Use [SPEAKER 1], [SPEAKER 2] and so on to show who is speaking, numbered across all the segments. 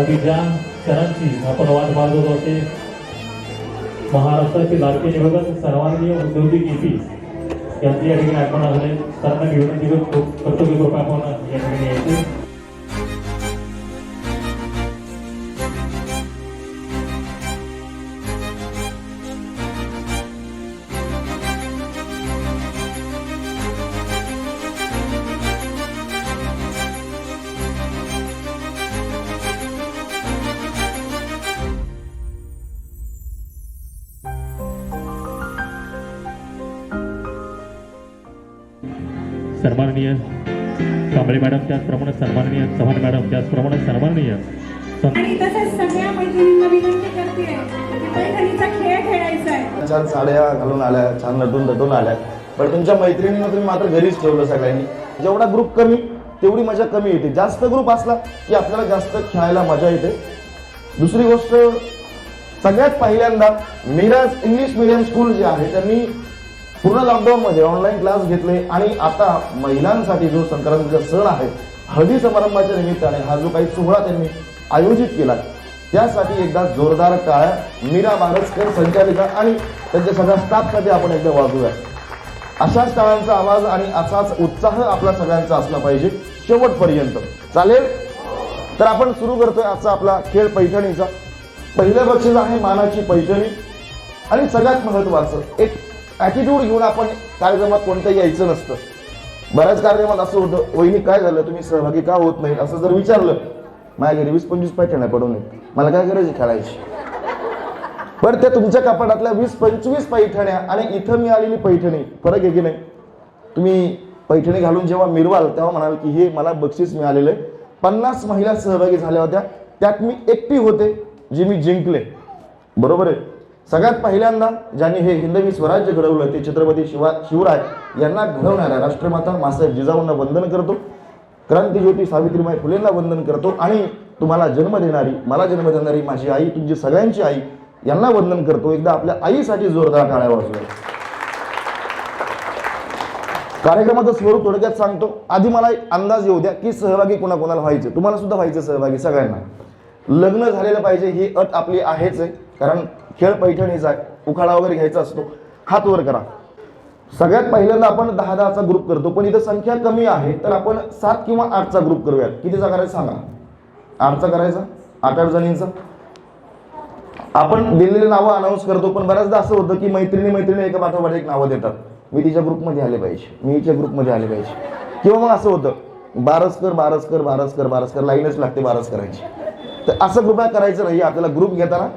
[SPEAKER 1] अगदी ज्या क्षणांची आपण वाट पाहत होतो ते महाराष्ट्राचे लाडके निवेदक सर्वांनी औद्योगिक एपी यांची या ठिकाणी आगमन झाले. त्यांना विनंती करतो की कृपया आपण या ठिकाणी यायचे. सन्माननीय कांबळे मॅडम, त्याचप्रमाणे सन्माननीय चव्हाण मॅडम, त्याचप्रमाणे सन्माननीय
[SPEAKER 2] आणि तसंच सगळ्या मैत्रिणींना विनंती करते की पैठणीचा खेळ खेळायचा आहे.
[SPEAKER 3] छान साड्या घालून आल्या, छान नटून आल्या, पण तुमच्या मैत्रिणींना तुम्ही मात्र घरीच ठेवलं सगळ्यांनी. जेवढा ग्रुप कमी तेवढी मजा कमी येते. जास्त ग्रुप असला की आपल्याला जास्त खेळायला मजा येते. दुसरी गोष्ट, सगळ्यात पहिल्यांदा मिराज इंग्लिश मीडियम स्कूल जे आहे त्यांनी पूर्ण लॉकडाऊनमध्ये ऑनलाईन क्लास घेतले आणि आता महिलांसाठी जो संक्रांतीचा सण आहे, हळदी समारंभाच्या निमित्ताने हा जो काही सोहळा त्यांनी आयोजित केला, त्यासाठी एकदा जोरदार टाळ्या मीरा बारसकर संचालिका आणि त्यांच्या सगळ्या स्टाफसाठी आपण एकदा वाजवूया. अशाच टाळ्यांचा आवाज आणि असाच उत्साह आपला सगळ्यांचा असला पाहिजे शेवटपर्यंत. चालेल? तर आपण सुरू करतोय आजचा आपला खेळ पैठणीचा. पहिलं बक्षीस आहे मानाची पैठणी. आणि सगळ्यात महत्वाचं, एक ॲटिट्यूड घेऊन आपण कार्यक्रमात कोणत्याही यायचं नसतं. बऱ्याच कार्यक्रमात असं होतं, वहिनी काय झालं, तुम्ही सहभागी का होत नाही, असं जर विचारलं, माझ्या घरी 20-25 पैठण्या पडून आहेत, मला काय गरज आहे खेळायची. बरं, त्या तुमच्या कपाटातल्या 20-25 पैठण्या आणि इथं मिळालेली पैठणी फरक आहे की नाही? तुम्ही पैठणी घालून जेव्हा मिरवाल तेव्हा म्हणाल की हे मला बक्षीस मिळालेलं आहे. 50 महिला सहभागी झाल्या होत्या, त्यात मी एकटी होते जी मी जिंकले. बरोबर आहे? सगळ्यात पहिल्यांदा ज्यांनी हे हिंदवी स्वराज्य घडवलं ते छत्रपती शिवराय यांना घडवणाऱ्या राष्ट्रमाता मासाहेब जिजाऊंना वंदन करतो. क्रांतीज्योती सावित्रीबाई फुलेंना वंदन करतो. आणि तुम्हाला जन्म देणारी, मला जन्म देणारी माझी आई, तुमची सगळ्यांची आई, यांना वंदन करतो. एकदा आपल्या आईसाठी जोरदार टाळ्या वाजवा. कार्यक्रमाचं स्वरूप थोडक्यात सांगतो. आधी मला एक अंदाज येऊ द्या की सहभागी कोणाकोणाला व्हायचे. तुम्हाला सुद्धा व्हायचे सहभागी सगळ्यांना. लग्न झालेलं पाहिजे ही अट आपली आहेच आहे, कारण खेळ पैठणीचा आहे, उखाडा वगैरे घ्यायचा असतो. हात वर करा. सगळ्यात पहिल्यांदा आपण 10-10चा ग्रुप करतो, पण इथं संख्या कमी आहे तर आपण 7 किंवा 8चा ग्रुप करूयात. कितीचा करायचा सांगा? 8चा करायचा. 8-8 जणींचा. आपण दिलेली नावं अनाऊन्स करतो, पण बऱ्याचदा असं होतं की मैत्रिणी एका पाठोपाठ एक नावं देतात. मी तिच्या ग्रुपमध्ये आले पाहिजे, मी हिच्या ग्रुपमध्ये आले पाहिजे. किंवा मग असं होतं, बारसकर लाईनच लागते बारस करायची. तर असं कृपया करायचं नाही. आपल्याला ग्रुप घेताना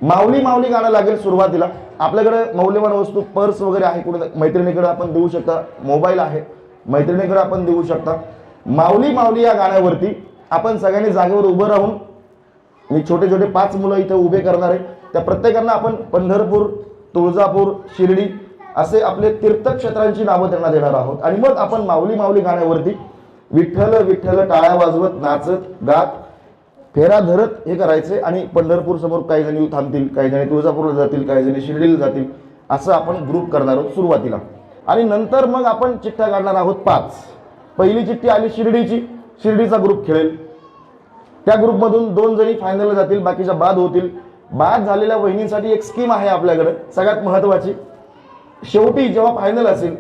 [SPEAKER 3] माऊली गाणं लागेल सुरुवातीला. आपल्याकडे मौल्यवान वस्तू पर्स वगैरे आहे, कुठे मैत्रिणीकडे आपण देऊ शकता. मोबाईल आहे, मैत्रिणीकडे आपण देऊ शकता. माऊली या गाण्यावरती आपण सगळ्यांनी जागेवर उभं राहून, मी छोटे 5 मुलं इथं उभे करणार आहे, त्या प्रत्येकांना आपण पंढरपूर, तुळजापूर, शिर्डी असे आपले तीर्थक्षेत्रांची नावं त्यांना देणार आहोत. आणि मग आपण माऊली गाण्यावरती विठ्ठल टाळ्या वाजवत, नाचत, गात, फेरा धरत हे करायचे. आणि पंढरपूर समोर काही जणी थांबतील, काही जणी तुळजापूरला जातील, काही जणी शिर्डीला जातील. असं आपण ग्रुप करणार आहोत सुरुवातीला. आणि नंतर मग आपण चिठ्ठ्या काढणार आहोत 5. पहिली चिठ्ठी आली शिर्डीचा ग्रुप खेळेल. त्या ग्रुपमधून 2 जणी फायनलला जातील, बाकीच्या बाद होतील. बाद झालेल्या वहिनींसाठी एक स्कीम आहे आपल्याकडे सगळ्यात महत्वाची. शेवटी जेव्हा फायनल असेल,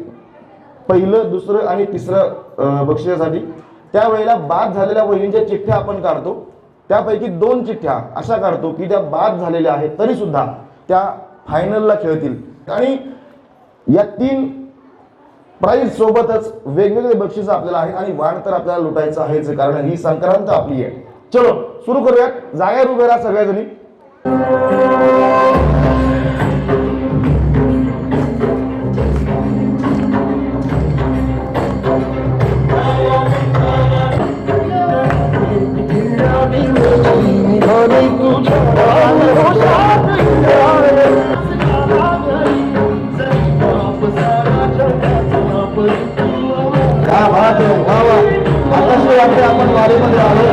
[SPEAKER 3] पहिलं, दुसरं आणि तिसरं बक्षिसासाठी, त्यावेळेला बाद झालेल्या वहिनींच्या चिठ्ठ्या आपण काढतो. त्यापैकी 2 चिठ्ठ्या अशा काढतो की त्या बाद झालेल्या आहेत तरी सुद्धा त्या फायनलला खेळतील. आणि या 3 प्राइज सोबतच वेगवेगळे बक्षीस आपल्याला आहे. आणि वाण तर आपल्याला लुटायचं आहेच, कारण ही संक्रांत आपली आहे. चलो सुरू करूयात. जागेवर उभे राहा सगळ्याजणी. आपण वारीमध्ये आलो.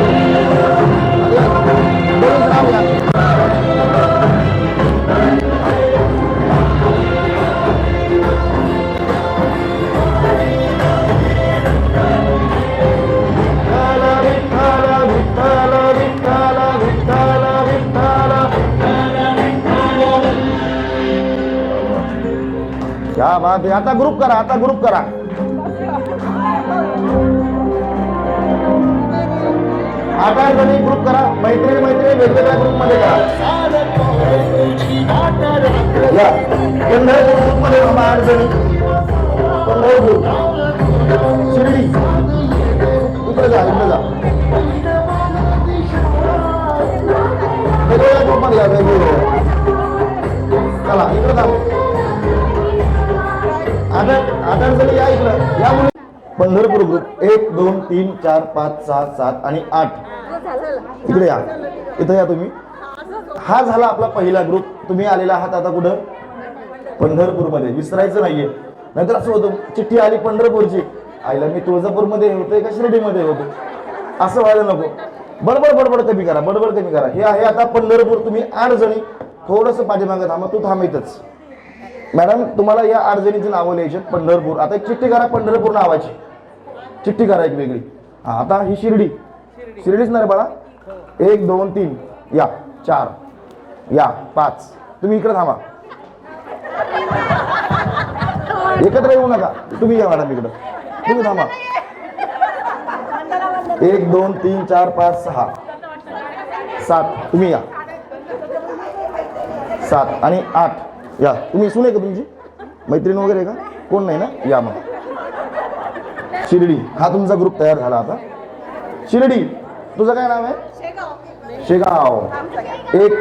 [SPEAKER 3] विठ्ठल विठ्ठल विठ्ठल विठ्ठल क्या बात आहे. आता ग्रुप करा, आता ग्रुप करा. आता जणी ग्रुप करा. मैत्रिणी वेगवेगळ्या ग्रुप मध्ये करा. या पंढरपूर ग्रुप मध्ये थांबा. 8 जणी पंढरपूर शिर्डी इकडे जा, इकडे जा. वेगवेगळ्या ग्रुप मध्ये या, वेगवेगळ्या. चला इकडे जा. 8 जणी या इकडं. या मुली. पंढरपूर ग्रुप 1 2 3 4 5 6 7 आणि 8. इकडे या, इथं या तुम्ही. हा झाला आपला पहिला ग्रुप. तुम्ही आलेला आहात आता कुठं? पंढरपूरमध्ये. विसरायचं नाहीये, नाहीतर असं होतं चिठ्ठी आली पंढरपूरची, आईला मी तुळजापूरमध्ये होते का शिर्डीमध्ये होते, असं व्हायला नको. बडबड कमी करा, बडबड कमी करा. हे आहे आता पंढरपूर. तुम्ही 8 जणी थोडंसं पाठीमागं थांबा. तू थांब इथंच. मॅडम तुम्हाला या 8 जणीची नावं लिहायची. पंढरपूर. आता एक चिठ्ठी करा पंढरपूर नावाची. चिठ्ठी करा एक वेगळी. हा आता ही शिर्डीच ना रे बाळा. 1 2 3 या. 4 या. 5 तुम्ही इकडे थांबा. एकत्र येऊ नका. तुम्ही या मॅडम इकडं. तुम्ही थांबा. 1 2 3 4 5 6 7 तुम्ही या. 7 आणि 8 या. तुम्ही सुने का तुमची मैत्रीण वगैरे का? कोण नाही ना? या मग. शिर्डी हा तुमचा ग्रुप तयार झाला. आता शिर्डी. तुझं काय नाव आहे? शेगाव. एक.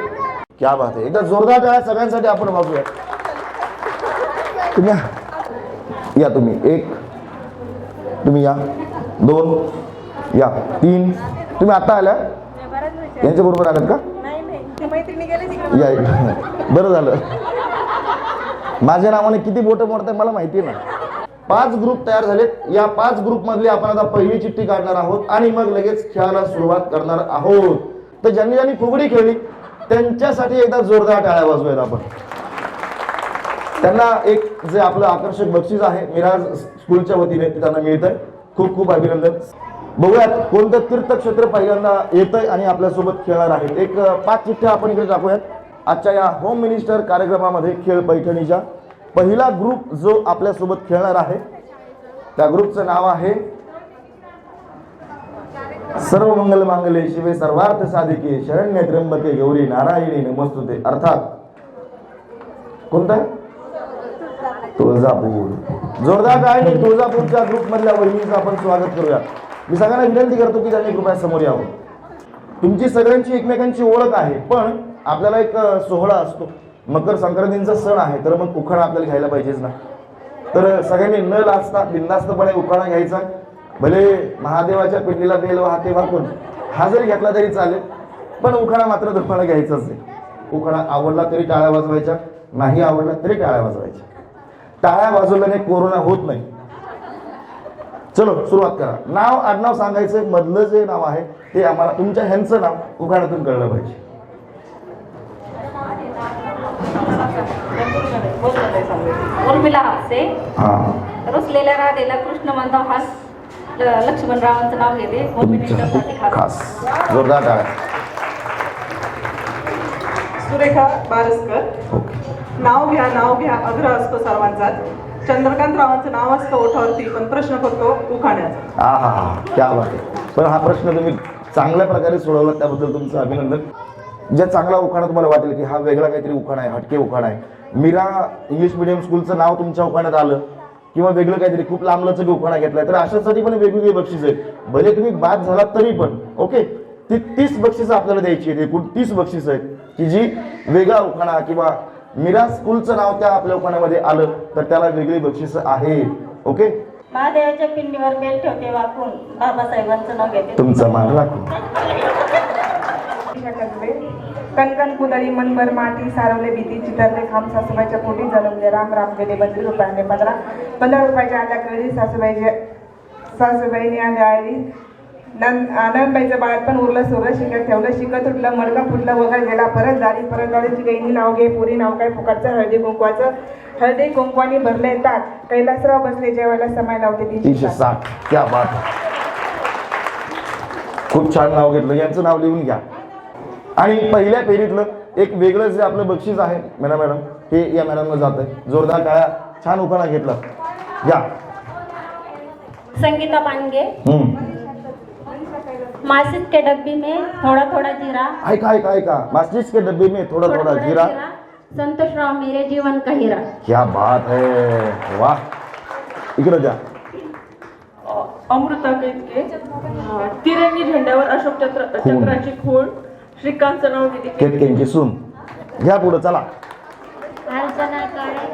[SPEAKER 3] क्या बात आहे. एकदा जोरदार टाळ्या सगळ्यांसाठी आपण वाजूया. तुम्ही या. तुम्ही 1 तुम्ही या. 2 या. 3 तुम्ही आता आल्या यांच्या बरोबर आलात का? या इकडे. बरं झालं. माझ्या नावाने किती बोटं मोडत आहे मला माहिती आहे ना. 5 ग्रुप तयार झालेत. या 5 ग्रुप मधली आपण आता पहिली चिठ्ठी काढणार आहोत आणि मग लगेच खेळायला सुरुवात करणार आहोत. तर ज्यांनी फुगडी खेळली त्यांच्यासाठी एकदा जोरदार टाळ्या वाजवूयात आपण. त्यांना एक जे आपलं आकर्षक बक्षीस आहे मिराज स्कूलच्या वतीने त्यांना मिळतंय. खूप खूप अभिनंदन. बघूयात कोणतं तीर्थक्षेत्र पहिल्यांदा येतंय आणि आपल्यासोबत खेळणार आहे. एक 5 चिठ्ठ्या आपण इकडे टाकूयात. आजच्या या होम मिनिस्टर कार्यक्रमामध्ये खेळ पैठणीच्या पहिला ग्रुप जो आपल्यासोबत खेळणार आहे त्या ग्रुपचं नाव आहे सर्व मंगल मांगल्ये शिवे सर्वार्थ साधिके शरण्ये त्र्यंबके गौरी नारायणी नमस्तुते. अर्थात कोणता? तुळजापूर. जोरदार टाळ्यांनी तुळजापूरच्या ग्रुप मधल्या वहिनीचं आपण स्वागत करूया. मी सगळ्यांना विनंती करतो की त्यांनी कृपया समोर यावं. तुमची सगळ्यांची एकमेकांची ओळख आहे, पण आपल्याला एक सोहळा असतो. मकर संक्रांतीचा सण आहे, तर मग उखाणा आपल्याला घ्यायला पाहिजेच ना. तर सगळ्यांनी न लाजता बिनधास्तपणे उखाणा घ्यायचा. भले महादेवाच्या पिंडीला बेल वाहते वाकून हा जरी घेतला तरी चालेल, पण उखाणा मात्र तुम्हाला घ्यायचाच आहे. उखाणा आवडला तरी टाळ्या वाजवायच्या, नाही आवडला तरी टाळ्या वाजवायच्या. टाळ्या वाजवल्याने कोरोना होत नाही. चलो सुरुवात करा. नाव आडनाव सांगायचं. मधलं जे नाव आहे ते आम्हाला तुमच्या ह्यांचं नाव उखाण्यातून कळलं पाहिजे.
[SPEAKER 4] उर्मिला हापसे. रुसलेल्या राधेला कृष्ण म्हणतो हास. लक्ष्मणरावांचं नाव घेते.
[SPEAKER 3] तुमच्यासाठी खास. जोरदार टाळ्या.
[SPEAKER 5] सुरेखा बारसकर. नाव घ्या अग्र असतो सर्वांचाच. चंद्रकांतरावांचं नाव असतं ओठावरती, पण प्रश्न फक्त उखाण्याचा.
[SPEAKER 3] हा क्या बात आहे. पण हा प्रश्न तुम्ही चांगल्या प्रकारे सोडवला, त्याबद्दल तुमचं अभिनंदन. ज्या चांगला उखाणा तुम्हाला वाटेल की हा वेगळा काहीतरी उखाणा आहे, हटके उखाणा आहे, मीरा इंग्लिश मिडियम स्कूलचं नाव तुमच्या उखाण्यात आलं किंवा वेगळं काहीतरी खूप लांबलचं उखाणा घेतलाय, तर अशासाठी पण वेगवेगळे बक्षीस आहेत. भले तुम्ही बाद झालात तरी पण ओके. ती 30 बक्षिसं आपल्याला द्यायची आहेत. एकूण 30 बक्षिसं आहेत की जी वेगळा उखाणा किंवा मीरा स्कूलचं नाव त्या आपल्या उखाण्यामध्ये आलं तर त्याला वेगळी बक्षिसं आहे. ओके.
[SPEAKER 4] महादेवाच्या पिंडीवर बेल ठेवते वाकून बाबासाहेबांचं नाव घेते.
[SPEAKER 3] तुमचा मान राखून.
[SPEAKER 5] कणकण कुदळी मनभर माती सारवले भीती चितरले खांब सासूबाईच्या पोटी जलमले राम राम गेले 32 रुपयाने 15 रुपयाच्या आल्या कळली सासूबाईने आल्या आली. आनंदबाईचं बाळ पण उरलं सुरलं शिकत ठेवलं. शिकत उठलं मडकं फुटलं वगैरे गेला परत झालीची गैनी नाव घे पुरी नाव काय फुकाचं हळदी कुंकवानी भरले ताट. कैलासराव बसले जेवायला समय लावते
[SPEAKER 3] 360. क्या बात. खूप छान नाव घेतलं. यांचं नाव लिहून घ्या. आणि पहिल्या फेरीतलं एक वेगळं जे आपलं बक्षीस आहे मॅडम हे या मॅडमला जात आहे. जोरदार टाळ्या छान उखाणा घेतला. या
[SPEAKER 4] संगीता पांडे. माचिस के डब्बी में थोड़ा थोड़ा जीरा.
[SPEAKER 3] ऐका माचिस के डब्बे में थोड़ा थोड़ा जीरा.
[SPEAKER 4] संतोषराव मेरे जीवन का हीरा.
[SPEAKER 3] क्या बात है, वाह. इकडे जा.
[SPEAKER 6] अमृता केतके. तिरंगी झेंड्यावर अशोक चक्राची खूण. श्रीकांतचं नाव घेते.
[SPEAKER 3] केतकेंची सून. घ्या पुढे चला.
[SPEAKER 4] Archana Kale.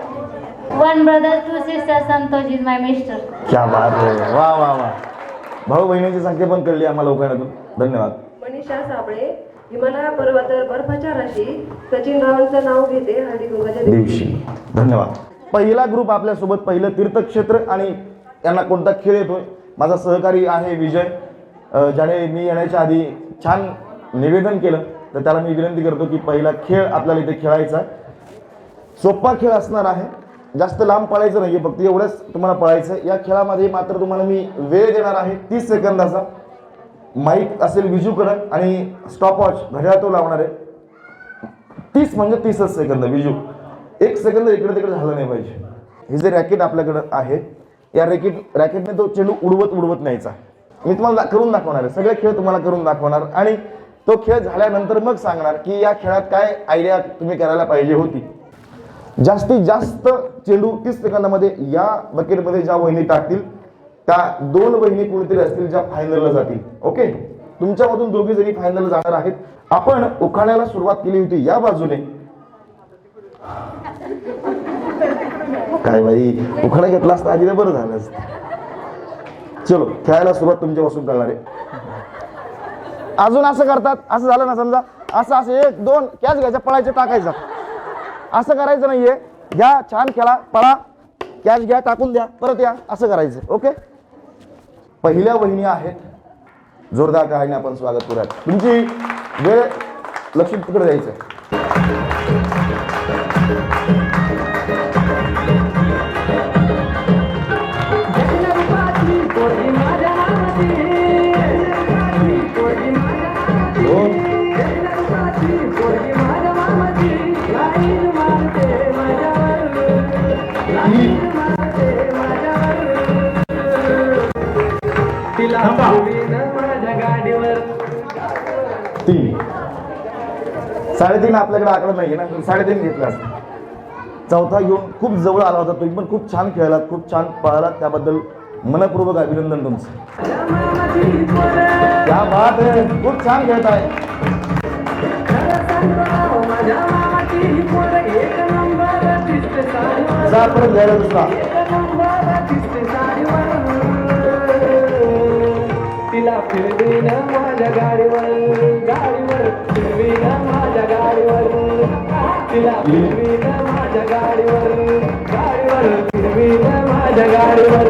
[SPEAKER 4] One brother two sister Santosh is my mister.
[SPEAKER 3] क्या बात है, वाह वाह वाह. भाऊ बहिणीची संख्या पण कळली आम्हाला उखाण्यातून. धन्यवाद.
[SPEAKER 6] मनीषा साबळे. हिमालय पर्वतावर बर्फाच्या राशी. सचिन रावांचं नाव घेते हळदी कुंकाच्या
[SPEAKER 3] दिवशी. धन्यवाद. पहिला ग्रुप आपल्यासोबत, पहिलं तीर्थक्षेत्र आणि यांना कोणता खेळ येतोय. माझा सहकारी आहे विजय, ज्याने मी येण्याच्या आधी छान निवेदन केलं, तर त्याला मी विनंती करतो की पहिला खेळ आपल्याला इथे खेळायचा. सोपा खेळ असणार आहे, जास्त लांब पळायचं नाहीये, फक्त एवढंच तुम्हाला पळायचं. या खेळामध्ये मात्र तुम्हाला मी वेळ देणार आहे 30 सेकंदाचा. माईक असेल विजूकडं आणि स्टॉपवॉच घड्याळ तो लावणार आहे. 30 म्हणजे 30च सेकंद. विजू 1 सेकंद इकडे तिकडे झालं नाही पाहिजे. हे जे रॅकेट आपल्याकडं आहे, या रॅकेटने तो चेंडू उडवत न्यायचा. मी तुम्हाला करून दाखवणार आहे, सगळे खेळ तुम्हाला करून दाखवणार आणि तो खेळ झाल्यानंतर मग सांगणार की या खेळात काय आयडिया तुम्ही करायला पाहिजे होती. जास्तीत जास्त चेंडू 30 सेकंदामध्ये या बकेटमध्ये ज्या वहिनी टाकतील त्या 2 वहिनी कोणीतरी असतील ज्या फायनलला जातील. ओके, तुमच्यामधून दोघी जणी फायनलला जाणार आहेत. आपण उखाण्याला सुरुवात केली होती या बाजूने. काय बाई, उखाणा घेतला असता आधी बरं झालं असतं. चलो, खेळायला सुरुवात तुमच्यापासून करणार आहे. अजून असं करतात, असं झालं ना समजा, असं 1 2 कॅच घ्यायचा, पळायचं, टाकायचं. असं करायचं नाहीये. घ्या, छान खेळा, पळा, कॅच घ्या, टाकून द्या, परत या, असं करायचं. ओके, पहिल्या वहिनी आहेत. जोरदार टाळ्याने आपण स्वागत करूयात. तुमची वेळ लक्ष तिकडे द्यायचं. तीन 3.5 आपल्याकडे आकडा नाहीये ना, 3.5 घेतला. चौथा घेऊन खूप जवळ आला होता. तुम्ही पण खूप छान खेळलात, खूप छान पळालात, त्याबद्दल मनपूर्वक अभिनंदन तुमचं. क्या बात आहे, खूप छान खेळताय. जा परत घ्यायला दुसरा.
[SPEAKER 7] तिला फिरवीन माझ्या गाडीवर फिरवीन माझ्या गाडीवर. तिला फिरवीन माझ्या गाडीवर फिरवीन माझ्या गाडीवर.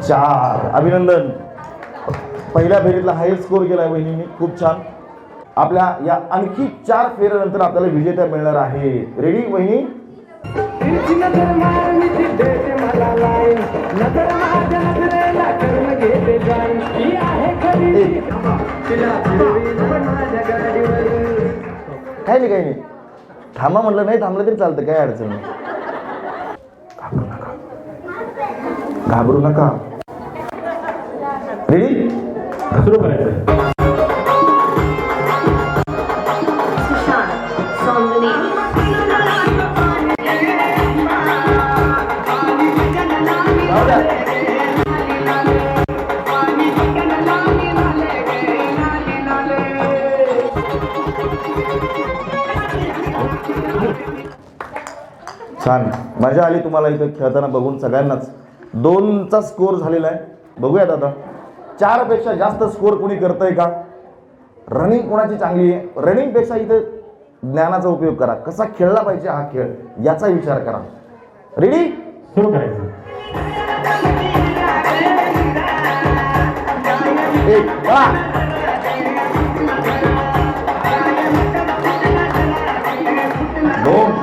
[SPEAKER 3] 4. अभिनंदन. पहिल्या फेरीतला हायस्ट स्कोर केलाय वहिनींनी, खूप छान. आपल्या या आणखी 4 फेरीनंतर आपल्याला विजेता मिळणार आहे. रेडी वहिनी? काही नाही, थांबा म्हटलं, नाही थांबलं तरी चालतं, काय अडचण नाही. घाबरू नका. रेडी?
[SPEAKER 1] सुरू करायचं.
[SPEAKER 3] छान, मजा आली तुम्हाला इथं खेळताना बघून सगळ्यांनाच. 2चा स्कोर झालेला आहे. बघूयात आता 4 पेक्षा जास्त स्कोर कोणी करतंय का. रनिंग कोणाची चांगली आहे. रनिंग पेक्षा इथं ज्ञानाचा उपयोग करा. कसा खेळला पाहिजे हा खेळ याचा विचार करा. रेडी?
[SPEAKER 1] सुरू करायचं.
[SPEAKER 3] 1 पळा. 2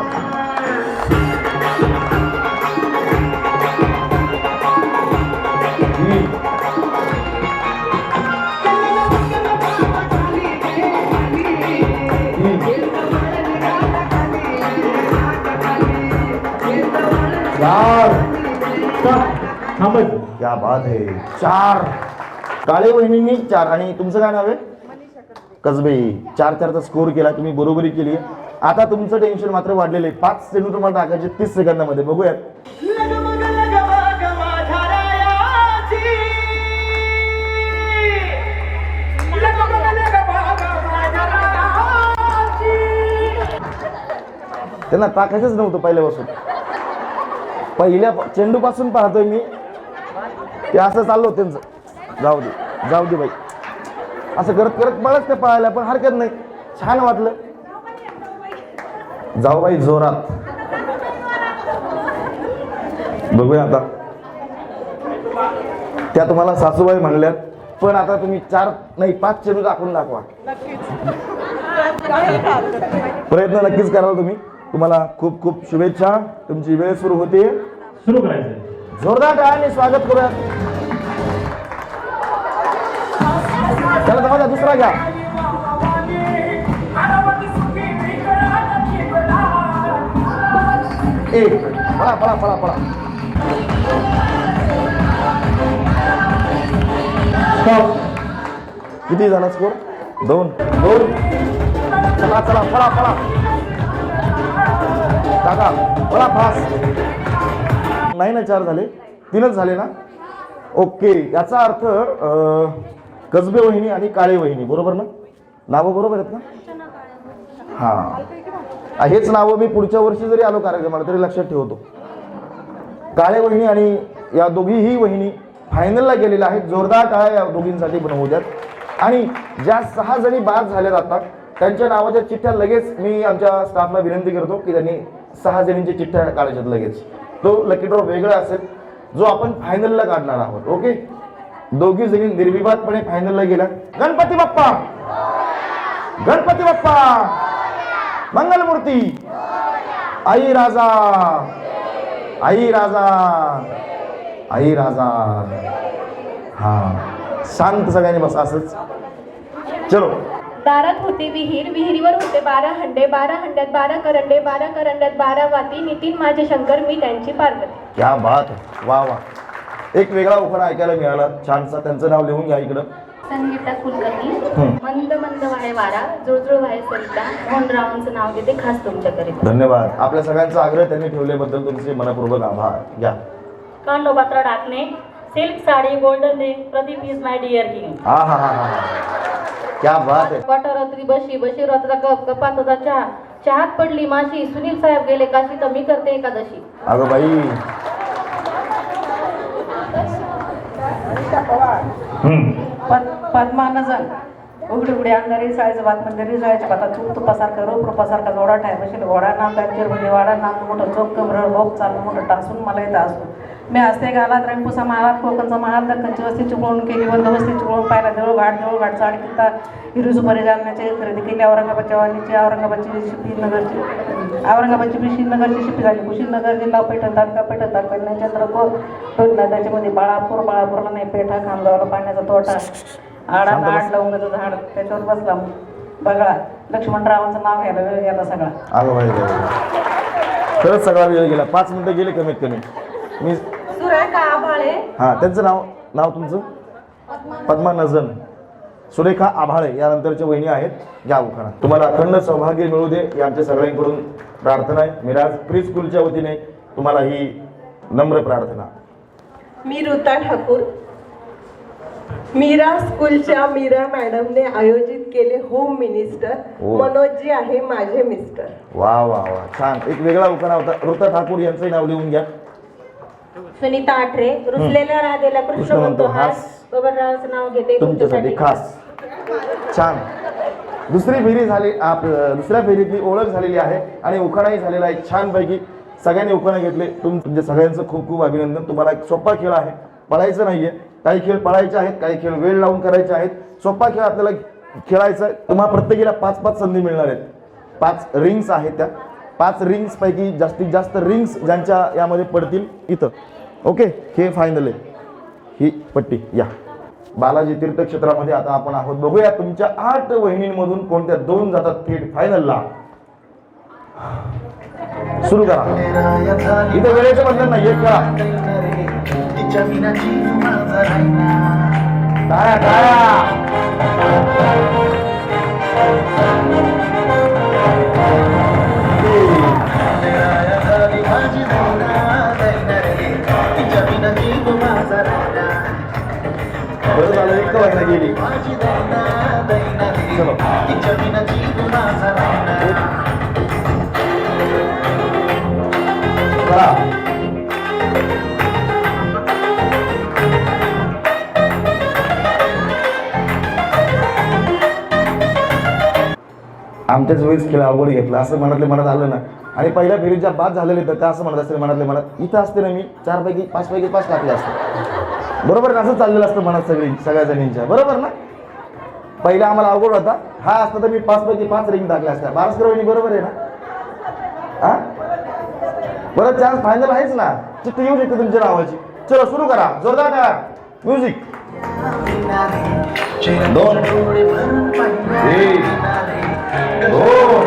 [SPEAKER 3] 3 क्या बात आहे. 4 काळे वहिनींनी 4 आणि तुमचं काय नाव आहे? कसबे. 4-4चा स्कोर केला तुम्ही, बरोबरी केली. आता तुमचं टेन्शन मात्र वाढलेलं आहे. 5 चेंडू तुम्हाला टाकायचे 30 सेकंदामध्ये. बघूयात. त्यांना टाकायचंच नव्हतं पहिल्यापासून. पहिल्या चेंडू पासून पाहतोय मी ते असं चाललो त्यांचं. जाऊ दे बाई, असं करत करत मलाच ते पळायला पण हरकत नाही. छान वाटलं. जाऊ बाई जोरात. बघूया आता. त्या तुम्हाला सासूबाई म्हणल्यात, पण आता तुम्ही 4 नाही 5 चेंडू दाखवून दाखवा. प्रयत्न नक्कीच कराल तुम्ही. तुम्हाला खूप खूप शुभेच्छा. तुमची वेळ सुरू होते.
[SPEAKER 1] सुरू करायचं.
[SPEAKER 3] जोरदार टाळ्यांनी स्वागत करूया. चला तुम्हाला दुसरा घ्या. एक पळा. किती झाला स्कोर? 2. चला पळा टाका, पळा फास्ट. नाही ना 4 झाले, 3च झाले ना. ओके, याचा अर्थ कसबे वहिनी आणि काळे वहिनी बरोबर ना? नावं बरोबर आहेत ना? हा, हेच नावं मी पुढच्या वर्षी जरी आलो कार्यक्रमाला तरी लक्षात ठेवतो. काळे वहिनी आणि या दोघीही वहिनी फायनलला गेलेल्या आहेत. जोरदार टाळ्या या दोघींसाठी बनवू द्यात. आणि ज्या 6 जणी बाद झाल्या जातात त्यांच्या नावाच्या चिठ्ठ्या लगेच मी आमच्या स्टाफला विनंती करतो की त्यांनी 6 जणींच्या चिठ्ठ्या काढायच्यात लगेच. तो लकी ड्रॉ वेगळा असेल जो आपण फायनलला काढणार आहोत. ओके, दोघी जणी निर्विवादपणे फायनलला गेल्या. गणपती बाप्पा मंगलमूर्ती. आई राजा. हा, शांत सगळ्यांनी बस असंच. चलो.
[SPEAKER 2] दारात होते विहीर, विहिरीवर होते 12 हंडे, 12 हंड्यात 12 करंडे, 12 करंड्यात 12 वाती, नितीन माझे शंकर, मी त्यांची पार्वती.
[SPEAKER 3] क्या बात. वा. एक वेगळा उखाणा ऐकायला मिळाला छानसा. त्यांचं नाव लिहून घ्या इकडं.
[SPEAKER 4] संगीता कुलकर्णी. मंद वाहे वारा, जुळजुळ वाहे सरिता, मोहन रावांचं नाव घेते खास तुमच्याकरिता.
[SPEAKER 3] धन्यवाद. आपल्या सगळ्यांचा आग्रह त्यांनी ठेवल्याबद्दल तुमचे मनपूर्वक आभार. घ्या.
[SPEAKER 8] कांडोबात्रा डाकणे, silk sari, golden ring, Pradeep is my dear king.
[SPEAKER 3] हा. क्या बात आहे.
[SPEAKER 4] वाटारात्री बशी रात्रा कप, कपात होता चहात पडली माशी, सुनील साहेब गेले काशी, तर मी करते एकादशी.
[SPEAKER 3] अगं बाई.
[SPEAKER 5] पद्मानजन उघडी अंधारी सायचं बातमंदिरी जायच्या पाता तुपासारखं रोपसारखा जोडा ठाय बसेल घोडा नाम त्यांच्यावर म्हणजे वाडा नाम मोठं चोक कमर भोग चाललं मोठं टासून मला येतं असतो. मी हस्ते गालात रंगपुसा महालात कोकणचा महाल दक्कनची वस्ती चिपळून केली, बंदोबस्ती चिपळून पाहिला, देऊळघाट साडी किंता हिरू सुपारी जालन्याची खरेदी केली. औरंगाबादच्या वाणीची, औरंगाबादची शिपी नगरची शिपी झाली. कुशीनगर जिल्हा पैठण तालुका चंद्रपूर टोचला. त्याच्यामध्ये बाळापूरला नाही पेठा, खामगावला पाण्याचा तोटा, आडा लवंगाचं झाड, त्याच्यावर बसला बघा. लक्ष्मणरावांचं नाव घ्यायला वेळ गेला सगळा.
[SPEAKER 3] अगं बाई. खरंच सगळा वेळ गेला. 5 मिनिटं गेले कमीत कमी. मी
[SPEAKER 5] सुरेखा आभाळे.
[SPEAKER 3] हा, त्यांचं नाव तुमचं? पद्मानजन सुरेखा आभाळे यानंतरच्या वहिनी आहेत. घ्या उखाणा. तुम्हाला अखंड सौभाग्य मिळू दे ही आमच्या सगळ्यांकडून प्रार्थना आहे. मिराज प्री स्कूलच्या वतीने तुम्हाला ही नम्र प्रार्थना.
[SPEAKER 9] मी ऋता ठाकूर. मीरा स्कूलच्या मीरा मॅडमने आयोजित केले होम मिनिस्टर. मनोजजी आहे माझे मिस्टर.
[SPEAKER 3] वा. छान. एक वेगळा उखाणा होता. ऋता ठाकूर यांचं नाव लिहून घ्या.
[SPEAKER 8] सुनीता आठरे, रुसलेल्या राधेला कृष्ण म्हणतो हास, बबनरावांचं नाव घेते
[SPEAKER 3] तुमच्यासाठी खास. छान. दुसऱ्या फेरीतली ओळख झालेली आहे आणि उखाणाही झालेला आहे छानपैकी. सगळ्यांनी उखाणा घेतले. तुमच्या सगळ्यांचं खूप खूप अभिनंदन. तुम्हाला एक सोपा खेळ आहे, पळायचं नाहीये. काही खेळ पळायचे आहेत, काही खेळ वेळ लावून करायचे आहेत. सोपा खेळ आपल्याला खेळायचा आहे. तुम्हाला प्रत्येकीला 5-5 संधी मिळणार आहेत. 5 रिंग्स आहेत. त्या 5 रिंग्स पैकी जास्तीत जास्त रिंग्स ज्यांच्या यामध्ये पडतील इथं. ओके, हे फायनल आहे. ही पट्टी या बालाजी तीर्थक्षेत्रामध्ये आता आपण आहोत. बघूया तुमच्या 8 वहिनींमधून कोणत्या 2 जातात थेट फायनलला. सुरू करा. इथे वेळेचं बंधन नाही, खेळा. टाळ्या टाळ्या. बरं झालं एक व्हायला गेली. चलो चला. आमच्याच वेळेस खेळ अवघड घेतला असं मनातले मनात आलं ना. आणि पहिल्या फेरीच्या बाद झालेले तर त्या असं म्हणत असते मनातले मनात इथं असते ना मी 4 पैकी 5 पैकी 5 टाकले असते. बरोबर ना? असं चाललेलं असतं मनात सगळ्या जणींच्या. बरोबर ना? पहिला आम्हाला अवघड होता. हा असता तर मी 5 पैकी 5 रिंग टाकल्या असत्या. बारसकर वहिनी बरोबर आहे ना? हा परत चान्स फायनल आहेच ना. चिठ्ठी येऊ शकते तुमच्या नावाची. चलो सुरू करा. जोरदार करा. म्युझिक. 2 1 2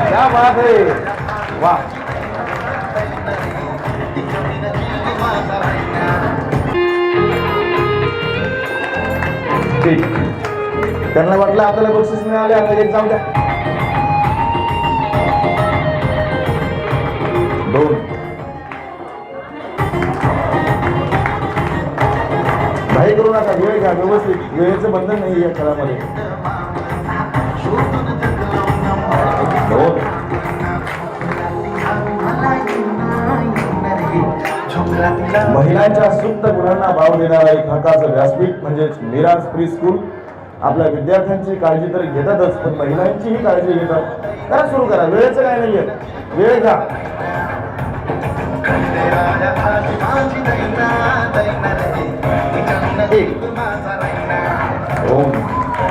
[SPEAKER 3] क्या बात है. वाह. ठीक. त्यांना वाटलं आपल्याला बक्षीस मिळाले आता एक जाऊ द्या. 2 घाई करू नका. वेळ घ्या व्यवस्थित. वेळेचं बंधन नाही या खेळामध्ये. 2 महिलांच्या सुप्त गुणांना वाव देणारा एक हक्काचं व्यासपीठ म्हणजेच मिराज प्री स्कूल. आपल्या विद्यार्थ्यांची काळजी तर घेतातच पण महिलांचीही काळजी घेतात. करा सुरू करा. वेळेचं काय नाहीये. वेळ घ्या.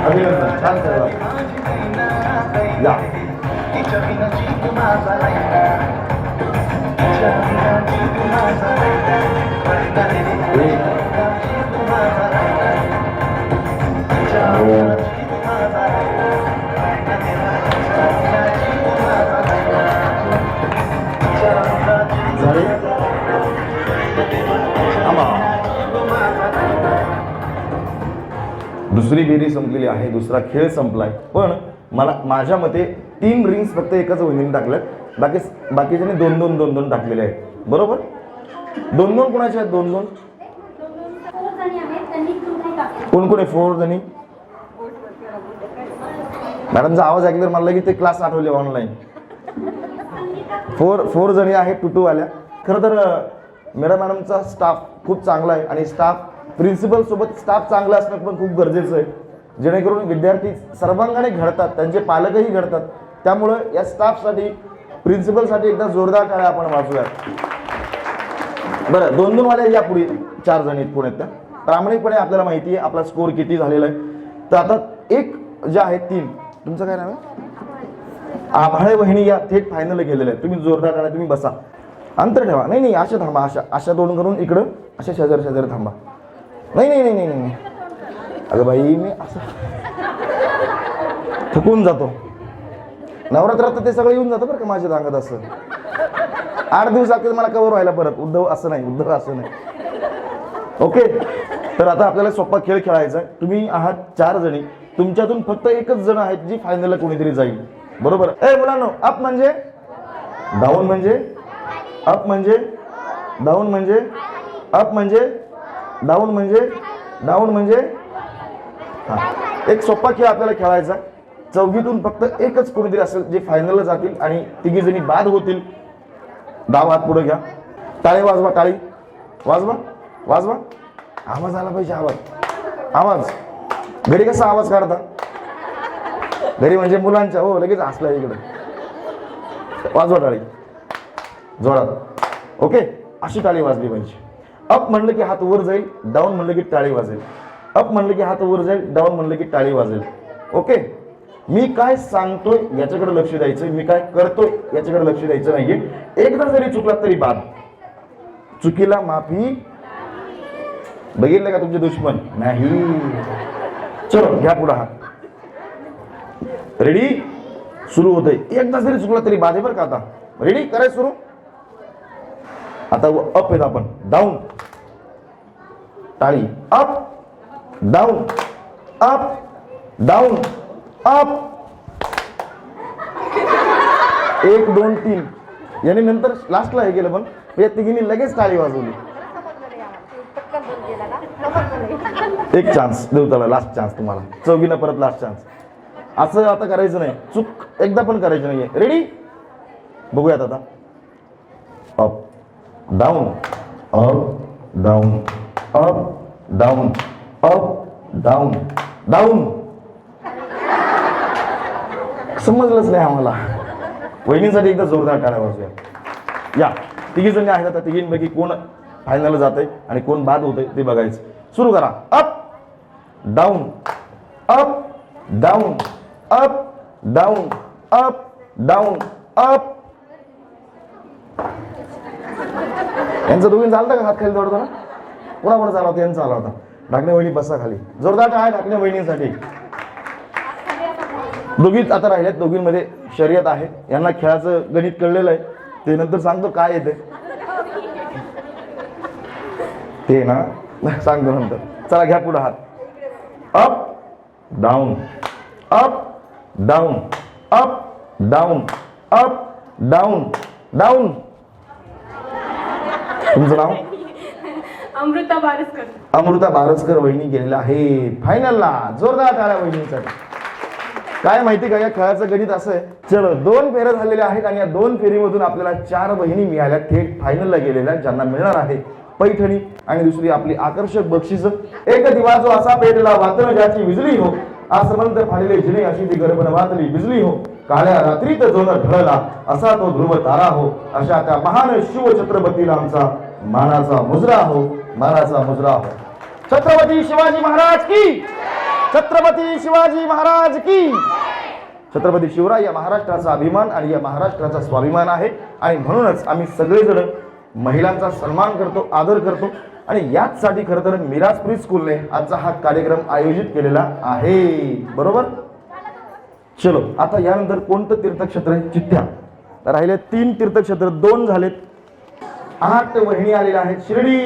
[SPEAKER 3] अभिनंदन. छान करा. या दुसरी फेरी संपलेली आहे. दुसरा खेळ संपलाय. पण मला माझ्या मते 3 रिंग्स फक्त एकाच वहिनीने टाकल्यात. बाकीच्याने 2-2 टाकलेले आहेत. बरोबर? 2-2 कोणाचे आहेत? 2-2 कोण कोण आहे? 4 जणी. मॅडमचा आवाज ऐकल्यावर मला की ते क्लास आठवले ऑनलाईन. 4 जणी आहेत 2-2 वाल्या. खरं तर मॅडमचा स्टाफ खूप चांगला आहे आणि स्टाफ प्रिन्सिपल सोबत स्टाफ चांगला असणं पण खूप गरजेचं आहे. जेणेकरून विद्यार्थी सर्वांगाने घडतात. त्यांचे पालकही घडतात. त्यामुळं या स्टाफसाठी प्रिन्सिपलसाठी एकदा जोरदार टाळ्या आपण वाजूया. बरं 2-2 वाल्या या पुढे 4 जणी पुण्यात त्या प्रामाणिकपणे आपल्याला माहिती आहे आपला स्कोर किती झालेला आहे. तर आता एक जे आहेत 3. तुमचं काय नाव आहे? आभाळे वहिनी या थेट फायनल गेलेल्या आहेत. तुम्ही जोरदार टाळ्या. तुम्ही बसा. अंतर ठेवा. नाही अशा थांबा. अशा 2 करून इकडं अशा शेजारी थांबा. नाही. अगं बाई मी असं थकून जातो. नवरात्रात ते सगळं येऊन जातं बरं का माझ्या अंगात. असं 8 दिवस लागतील मला कव्हर व्हायला परत. उद्धव असं नाही. ओके. तर आता आपल्याला सोपा खेळ खेळायचा आहे. तुम्ही आहात 4 जणी. तुमच्यातून फक्त एकच जण आहेत जी फायनलला कोणीतरी जाईल. बरोबर? मुलांनो अप म्हणजे डाऊन म्हणजे अप म्हणजे डाऊन म्हणजे अप म्हणजे डाऊन म्हणजे डाऊन म्हणजे. हा एक सोपा खेळ आपल्याला खेळायचा. 4घीतून फक्त एकच कोणीतरी असेल जे फायनलला जातील आणि 3घी जणी बाद होतील. डाव हात पुढे घ्या. टाळी वाजवा. टाळी वाजवा. आवाज आला पाहिजे. आवाज घरी कसा आवाज काढता? घरी म्हणजे मुलांच्या. हो लगेच हसला इकडे. वाजवा टाळी जोरात. ओके. अशी टाळी वाजली पाहिजे. अप म्हणलं की हात वर जाईल. डाऊन म्हणलं की टाळी वाजेल. अप म्हणलं की हात वर जाईल. डाऊन म्हणलं की टाळी वाजेल. ओके. मी काय सांगतोय याच्याकडे लक्ष द्यायचं. मी काय करतोय याच्याकडे लक्ष द्यायचं नाहीये. एकदा जरी चुकलात तरी बाद. चुकीला माफी. बघितलं का तुमचे दुश्मन नाही. चलो घ्या पुढे हात. रेडी? सुरू होतंय. एकदा जरी चुकला तरी बाद आहे बरं का. आता रेडी? करायचं सुरू. आता अप आहेत आपण, डाऊन टाळी, up down up down up, 1 2 3 याने नंतर लास्टला हे केलं, पण या तिघींनी लगेच टाळी वाजवली. एक चान्स देऊ त्याला, लास्ट चान्स तुम्हाला चौघींना परत लास्ट चान्स. असं आता करायचं नाही, चूक एकदा पण करायची नाहीये. रेडी? बघूयात आता. Up down up down up down up down down. समजलंच नाही आम्हाला. वहिनीसाठी एकदा जोरदार टाळ्या वाजूया. या तिघी जणी आहेत, आता तिघींपैकी कोण फायनल जात आहे आणि कोण बाद होतंय ते बघायचं. सुरू करा. Up down up down up down up down up. यांचं दोघींचं चालतं का? हात खाली जोडतो ना. कोणाकडे चालवतं? यांचा आला होता. ढाकणे वहिनी बसा खाली. जोरदार टाळ्या ढाकणे वहिनीसाठी. दोघीच आता राहिल्यात, दोघींमध्ये शर्यत आहे. यांना खेळाचं गणित कळलेलं आहे, ते नंतर सांगतो काय येते ते ना, सांगतो नंतर. चला घ्या पुढे हात. Up down up down up down up down down. तुमचं नाव?
[SPEAKER 2] अमृता बारसकर.
[SPEAKER 3] अमृता बारसकर वहिनी गेलेल्या आहे फायनलला. जोरदार टाळ्या वहिनीसाठी. काय माहिती का, या खेळाचं गणित असं आहे. चलो 2 फेऱ्या झालेल्या आहेत आणि या 2 फेरीमधून आपल्याला 4 बहिणी मिळाल्या, थेट फायनलला गेलेल्या, ज्यांना मिळणार आहे पैठणी आणि दुसरी आपली आकर्षक बक्षीस. एक दिवा जो असा पेटला वातन ज्याची विजली हो, आसमंत फाडले जिने अशी ती गर्भन वातली बिजली हो, काळ्या रात्रीत जो न ढळला असा तो ध्रुव तारा हो, अशा त्या महान शिव छत्रपतीला आमचा मानाचा मुजरा हो, मानाचा मुजरा हो. छत्रपती शिवाजी महाराज की, छत्रपती शिवाजी महाराज की. छत्रपती शिवराय या महाराष्ट्राचा अभिमान आणि या महाराष्ट्राचा स्वाभिमान आहे आणि म्हणूनच आम्ही सगळेजण महिलांचा सन्मान करतो, आदर करतो आणि याचसाठी खरं तर मिराज प्री स्कूलने आजचा हा कार्यक्रम आयोजित केलेला आहे. बरोबर? चलो आता यानंतर कोणतं तीर्थक्षेत्र आहे? चिठ्ठ्या. राहिले 3 तीर्थक्षेत्र, 2 झालेत. 8 वहिनी आलेल्या आहेत. शिर्डी,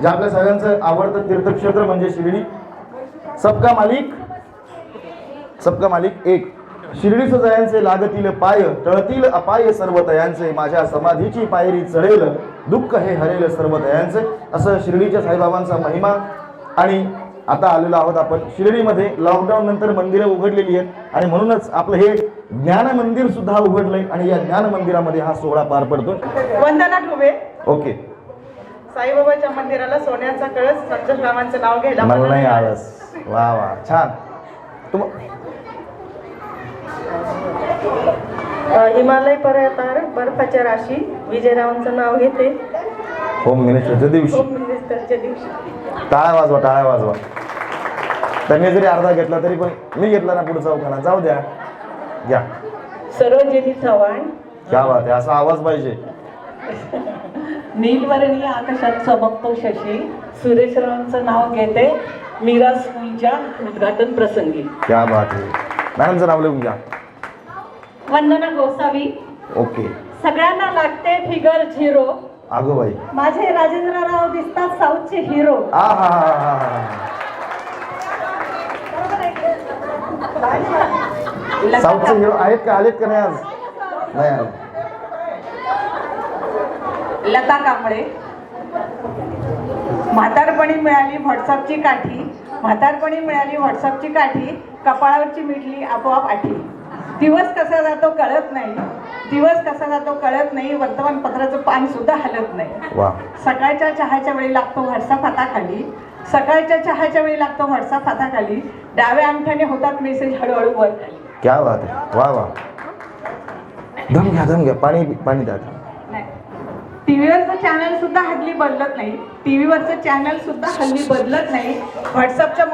[SPEAKER 3] जे आपल्या सगळ्यांचं आवडतं तीर्थक्षेत्र म्हणजे शिर्डी. सबका मालिक, सबका मालिक 1. शिर्डीच जयांचे लागतील पाय, टळतील अपाय सर्व तयांचे, माझ्या समाधीची पायरी चढेल, दुःख हे हरेल सर्व तयांचे. असं शिर्डीच्या साईबाबांचा महिमा. आणि आता आलेलो आहोत आपण शिर्डीमध्ये. लॉकडाऊन नंतर मंदिरं उघडलेली आहेत आणि म्हणूनच आपलं हे ज्ञान मंदिर सुद्धा उघडलंय आणि या ज्ञान मंदिरामध्ये हा सोहळा पार पडतो.
[SPEAKER 5] वंदना ठुबे.
[SPEAKER 3] ओके.
[SPEAKER 5] साईबाबाच्या मंदिराला सोन्याचा कळस, संतोषरावांचं नाव घ्यायला
[SPEAKER 3] मला नाही आळस. वा वा छान.
[SPEAKER 5] हिमालय पर्वतावर बर्फाच्या राशी, विजयरावांचं नाव घेते.
[SPEAKER 3] होम मिनिस्टरच्या दिवशी.
[SPEAKER 5] होम मिनिस्टरच्या दिवशी.
[SPEAKER 3] टाळ्या वाजवा, टाळ्या वाजवा. त्यांनी जरी अर्धा घेतला तरी पण मी घेतला ना पुढचा उखाणा. जाऊ द्या, घ्या.
[SPEAKER 9] सरोजिनी चव्हाण.
[SPEAKER 3] क्या बात आहे, असा आवाज पाहिजे.
[SPEAKER 9] नीलवर्णीय आकाशात चमकतो शशी, सुरेशरावांचं नाव घेते मिराज स्कूलच्या उद्घाटन प्रसंगी.
[SPEAKER 3] क्या बात आहे. मॅडमचं नाव लिहून घ्या.
[SPEAKER 8] वंदना गोसावी.
[SPEAKER 3] ओके.
[SPEAKER 8] सगळ्यांना लागते फिगर 0.
[SPEAKER 3] अगो बाई,
[SPEAKER 8] माझे राजेंद्रराव दिसतात साऊथचे हिरो.
[SPEAKER 3] आ हा हा हा. साऊथचे हिरो आहेत का? आलेत का नाही आज? नाही आले.
[SPEAKER 5] लता कांबळे. म्हातारपणी मिळाली व्हॉट्सअपची काठी, म्हातारपणी मिळाली व्हॉट्सअपची काठी, कपाळावरची मिटली आपोआप आठी. दिवस कसा जातो कळत नाही, दिवस कसा जातो कळत नाही, वर्तमानपत्राचं पान सुद्धा हलत नाही. सकाळच्या चहाच्या वेळी लागतो व्हॉट्सअप हाताखाली, सकाळच्या चहाच्या वेळी लागतो व्हॉट्सअप हाताखाली, डाव्या अंगठ्याने होतात मेसेज हळूहळू वर खाली.
[SPEAKER 3] क्या बात आहे. वा वा. दम घ्या, दम घ्या. पाणी पाणी द्या.
[SPEAKER 5] टीव्हीवरचं चॅनल सुद्धा हल्ली बदलत नाही, टीव्हीवरचं चॅनल सुद्धा हल्ली बदलत नाही. व्हॉट्सअपचा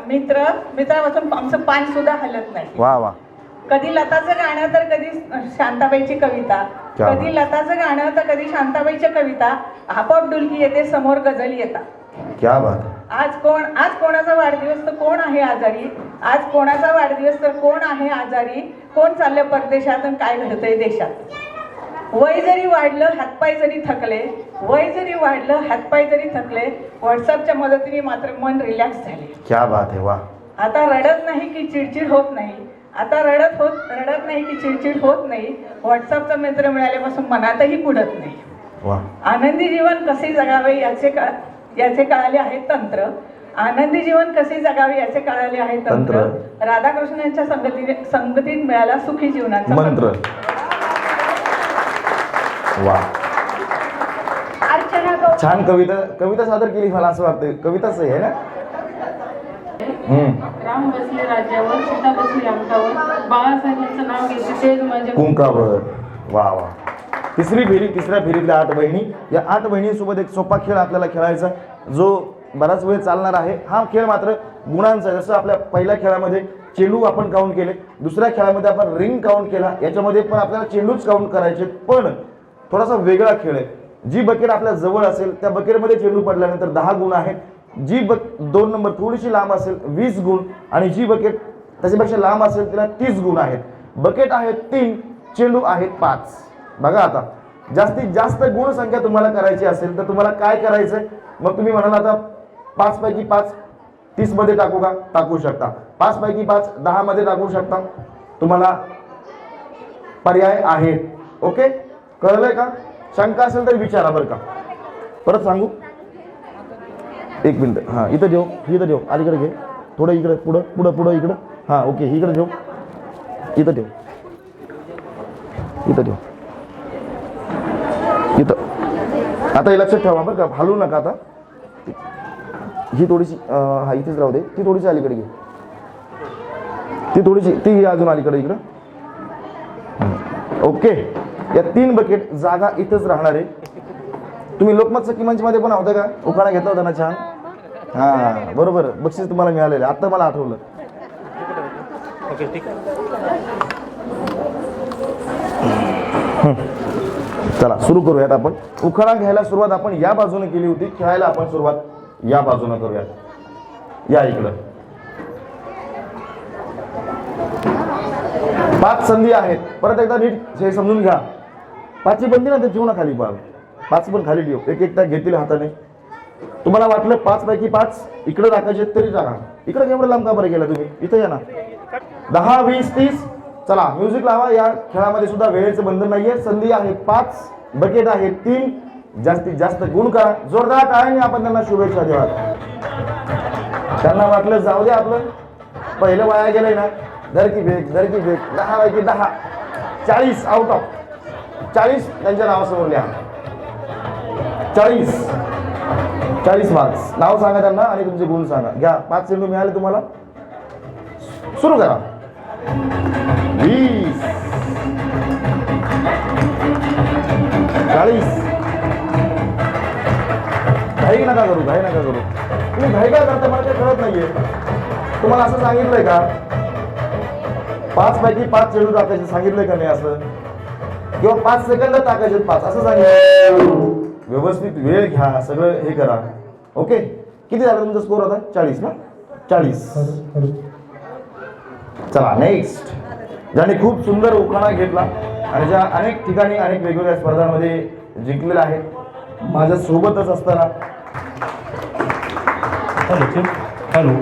[SPEAKER 5] मित्रापासून आमचं पान सुद्धा हलत नाही.
[SPEAKER 3] वा वा.
[SPEAKER 5] कधी लताचं गाणं तर कधी शांताबाईची कविता, कधी लताचं गाणं तर कधी शांताबाईच्या कविता, आपोआप डुलकी येते, समोर गझल येतात.
[SPEAKER 3] क्या बात.
[SPEAKER 5] आज कोणाचा वाढदिवस तर कोण आहे आजारी, आज कोणाचा वाढदिवस तर कोण आहे आजारी, कोण चाललं परदेशात आणि काय घडतंय देशात.
[SPEAKER 9] वय जरी वाढलं हातपाय जरी थकले, वय जरी वाढलं हातपाय जरी थकले, व्हॉट्सअपच्या मदतीने मात्र मन रिलॅक्स झाले.
[SPEAKER 3] क्या बात आहे, वा.
[SPEAKER 9] आता रडत नाही की चिडचिड होत नाही, आता रडत नाही की चिडचिड होत नाही. व्हॉट्सअपचा मित्र मिळाल्यापासून मनातही कुडत नाही.
[SPEAKER 3] वा.
[SPEAKER 9] आनंदी जीवन कसे जगावे याचे कळाले आहे तंत्र. आनंदी जीवन कसे जगावे याचे कळाले आहे तंत्र. राधाकृष्णांच्या संगतीत मिळाला सुखी जीवनाचा
[SPEAKER 3] मंत्र. वा.
[SPEAKER 2] अर्चना गौ
[SPEAKER 3] छान कविता सादर केली. मला असं वाटतं कविताच आहे ना.
[SPEAKER 6] राम बसले राज्यावर, सीता बसली अंकावर, बाळासाहेबांचं नाव घेते तेज माझ्या
[SPEAKER 3] कुंकावर. वा वा. तिसऱ्या फेरीतल्या 8 बहिणी. या 8 बहिणींसोबत एक सोपा खेळ आपल्याला खेळायचा, जो बराच वेळ चालणार आहे. हा खेळ मात्र गुणांचा आहे. जसं आपल्या पहिल्या खेळामध्ये चेंडू आपण काउंट केले, दुसऱ्या खेळामध्ये आपण रिंग काउंट केला, याच्यामध्ये पण आपल्याला चेंडूच काउंट करायचे. पण थोडासा वेगळा खेळ आहे. जी बकेट आपल्या जवळ असेल त्या बकेटमध्ये चेंडू पडल्यानंतर 10 गुण आहेत. जी 2 नंबर थोडीशी लांब असेल 20 गुण, आणि जी बकेट त्याच्यापेक्षा लांब असेल तिला 30 गुण आहेत. बकेट आहेत 3, चेंडू आहेत 5. बघा आता जास्तीत जास्त गुण संख्या तुम्हाला करायची असेल तर तुम्हाला काय करायचंय. मग तुम्ही म्हणाल आता 5 पैकी 5 30 मध्ये टाकू का? टाकू शकता. 5 पैकी 5 10 मध्ये टाकू शकता. तुम्हाला पर्याय आहेत. ओके, कळलंय का? शंका असेल तर विचारा बरं का. परत सांगू, 1 मिनिट. हां, इथं ठेव, अलीकडे घे, थोडं इकडे, पुढं इकडं. हां, ओके, इकडे ठेव, इथं ठेव. आता हे लक्षात ठेवा बरं का, हलवू नका. आता ही थोडीशी हा इथेच राहू दे. ती थोडीशी अलीकडे घे, ती अजून अलीकडे इकडं. ओके, या 3 बकेट जागा इथंच राहणार आहे. तुम्ही लोकमत सखी मंचमध्ये पण होता का? उखाणा घेतला होता ना छान. हां बरोबर, बक्षीस तुम्हाला मिळालेलं. आता मला आठवलं. चला सुरू करूयात आपण. उखाणा घ्यायला सुरुवात आपण या बाजूने केली होती, खेळायला आपण सुरुवात या बाजूने करूयात. या इकडं 5 संधी आहेत. परत एकदा नीट हे समजून घ्या. 5ची बंदी ना, ते ठेवू ना खाली. 5 पण खाली ठेव. एक घेतील हाताने. तुम्हाला वाटलं 5 पैकी 5 इकडे टाकायचे तरी टाका. इकडे केवढं लांब का बरं गेला तुम्ही? इथं या ना. 10 20 30. चला म्युझिक लावा. या खेळामध्ये सुद्धा वेळेचं बंधन नाहीये. संधी आहे 5, बकेट आहे 3. जास्तीत जास्त गुण करा. जोरदार टाळ्यांनी आपण त्यांना शुभेच्छा द्या. त्यांना वाटलं जाऊ दे आपलं पहिलं वाया गेलंय ना, धर की फेक. 10 पैकी 10, 40 आउट ऑफ 40 त्यांच्या नावासमोर लिहा. 40 मार्क्स. नाव सांगा त्यांना आणि तुमचे गुण सांगा. घ्या. 5 चेंडू मिळाले तुम्हाला. सुरू करा. 20 40. घाई नका करू. तुम्ही घाई काय करता मला काही कळत नाहीये. तुम्हाला असं सांगितलंय का 5 पैकी 5 चेंडू टाकायचे? सांगितलंय का नाही असं? किंवा 5 सेकंद टाकायचे 5 असं सांगितलं? व्यवस्थित वेळ घ्या, सगळं हे करा. ओके, किती झालं तुमचा स्कोर आता? 40 ना? 40. चला नेक्स्ट. ज्याने खूप सुंदर उखाणा घेतला आणि ज्या अनेक ठिकाणी अनेक वेगवेगळ्या स्पर्धांमध्ये जिंकलेला आहे, माझ्या सोबतच असताना.
[SPEAKER 1] हॅलो,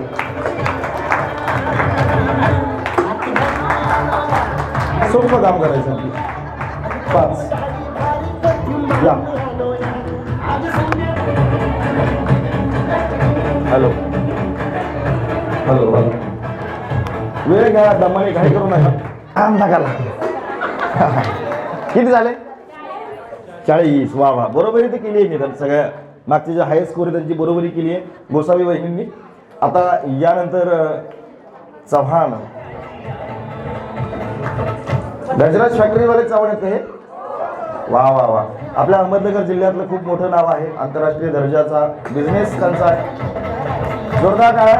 [SPEAKER 3] सोपं काम करायचं. 5 या. हॅलो, वेळ घ्या, दमाने काही करू नका. नकाला. किती झाले? 40. वा. बरोबरी तर केली आहे मी. सगळ्या मागची जे हाय स्कोर आहे त्यांची बरोबरी केली आहे गोसावी बहिणींनी. आता यानंतर चव्हाण. गजराज फॅक्टरीवाले चव्हाण आहेत हे. वा. आपल्या अहमदनगर जिल्ह्यातलं खूप मोठं नाव आहे. आंतरराष्ट्रीय दर्जाचा बिझनेस त्यांचा आहे. जोरदार काय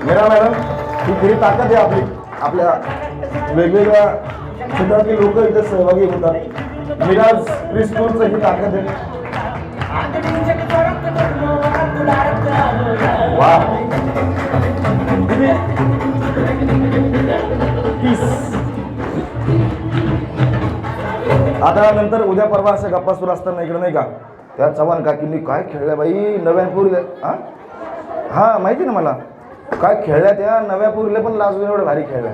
[SPEAKER 3] मीरा मॅडम. ही खरी ताकद आहे आपल्या वेगवेगळ्या क्षेत्रातली लोक इथे सहभागी होतात. मिराज प्रीस्कूलचं ही ताकद आहे. वा. 30. आता नंतर उद्या परवा असं गप्पा सुरू असताना इकडे नाही का त्या चव्हाण काकींनी काय खेळल्या बाई नव्या पोरीला हा माहिती ना मला काय खेळल्या त्या नव्या पोरीला पण लाजून एवढं भारी खेळल्या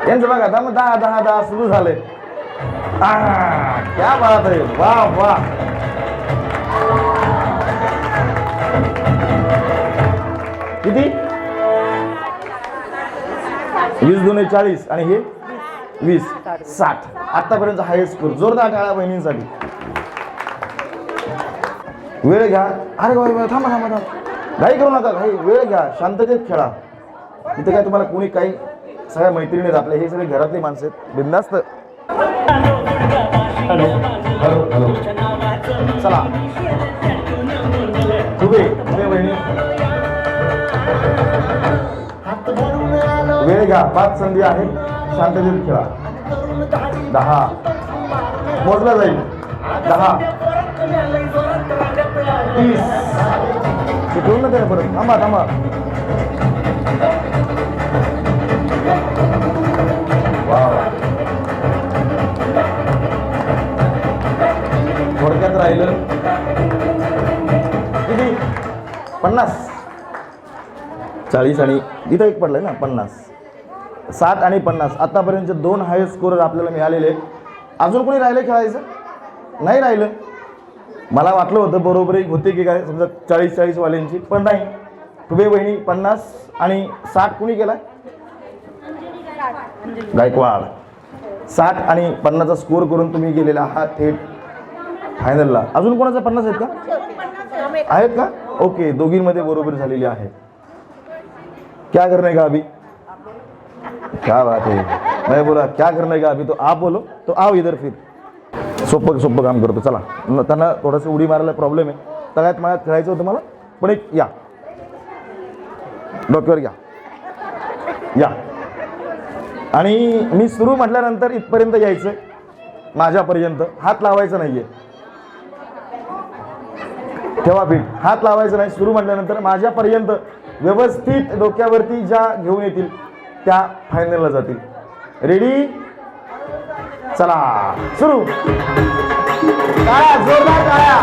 [SPEAKER 3] यांचं बघा आता मग 10 सुरू झाले क्या बात आहे वा वा किती 20-40 आणि हे 20-60 आतापर्यंत हायस्ट स्कोर जोरदार टाळ्या बहिणींसाठी वेळ घ्या अरे बाबा थांबा घाई करू नका घाई वेळ घ्या शांततेत खेळा इथे काय तुम्हाला कोणी काही सगळ्या मैत्रिणी आहेत आपल्या हे सगळे घरातली माणसं आहेत बिंदास्त
[SPEAKER 1] हॅलो
[SPEAKER 3] हॅलो चला तुम्ही बहिणी वेळ घ्या 5 संधी आहेत शांततेत खेळा 10 मोजला जाईल 10 30 ठेवून ना त्याला परत थांबा थोडक्यात राहिलं किती 50 40 आणि इथं एक पडलंय ना 50 60 आणि 50 आतापर्यंत 2 हायस्ट स्कोर आपल्याला मिळालेले. अजून कोणी राहिले खेळायचं नाही राहिलं. मला वाटलं होतं बरोबरी होते की काय समजा 40-40 वाल्यांची पण नाही. तुबे बहिणी 50 आणि 60 कुणी केला गायकवाड 60 आणि 50चा स्कोर करून तुम्ही गेलेला आहात थेट फायनलला. अजून कोणाचा 50 आहेत का ओके दोघींमध्ये बरोबर झालेली आहे. क्या करने का अभी क्या बात है मैं बोला क्या करने का अभी तो आप बोलो तो आओ इधर फिर सोपं काम करतो चला. त्यांना थोडंसं उडी मारायला प्रॉब्लेम आहे. तळ्यात माळ्यात खेळायचं होतं मला पण एक या डोक्यावर या आणि मी सुरू म्हटल्यानंतर इथपर्यंत यायचं माझ्यापर्यंत हात लावायचा नाहीये. तेव्हा फिट हात लावायचं नाही. सुरू म्हटल्यानंतर माझ्यापर्यंत व्यवस्थित डोक्यावरती ज्या घेऊन येतील त्या फायनलला जातील. रेडी चला सुरू. टाळ्या जोरदार टाळ्या.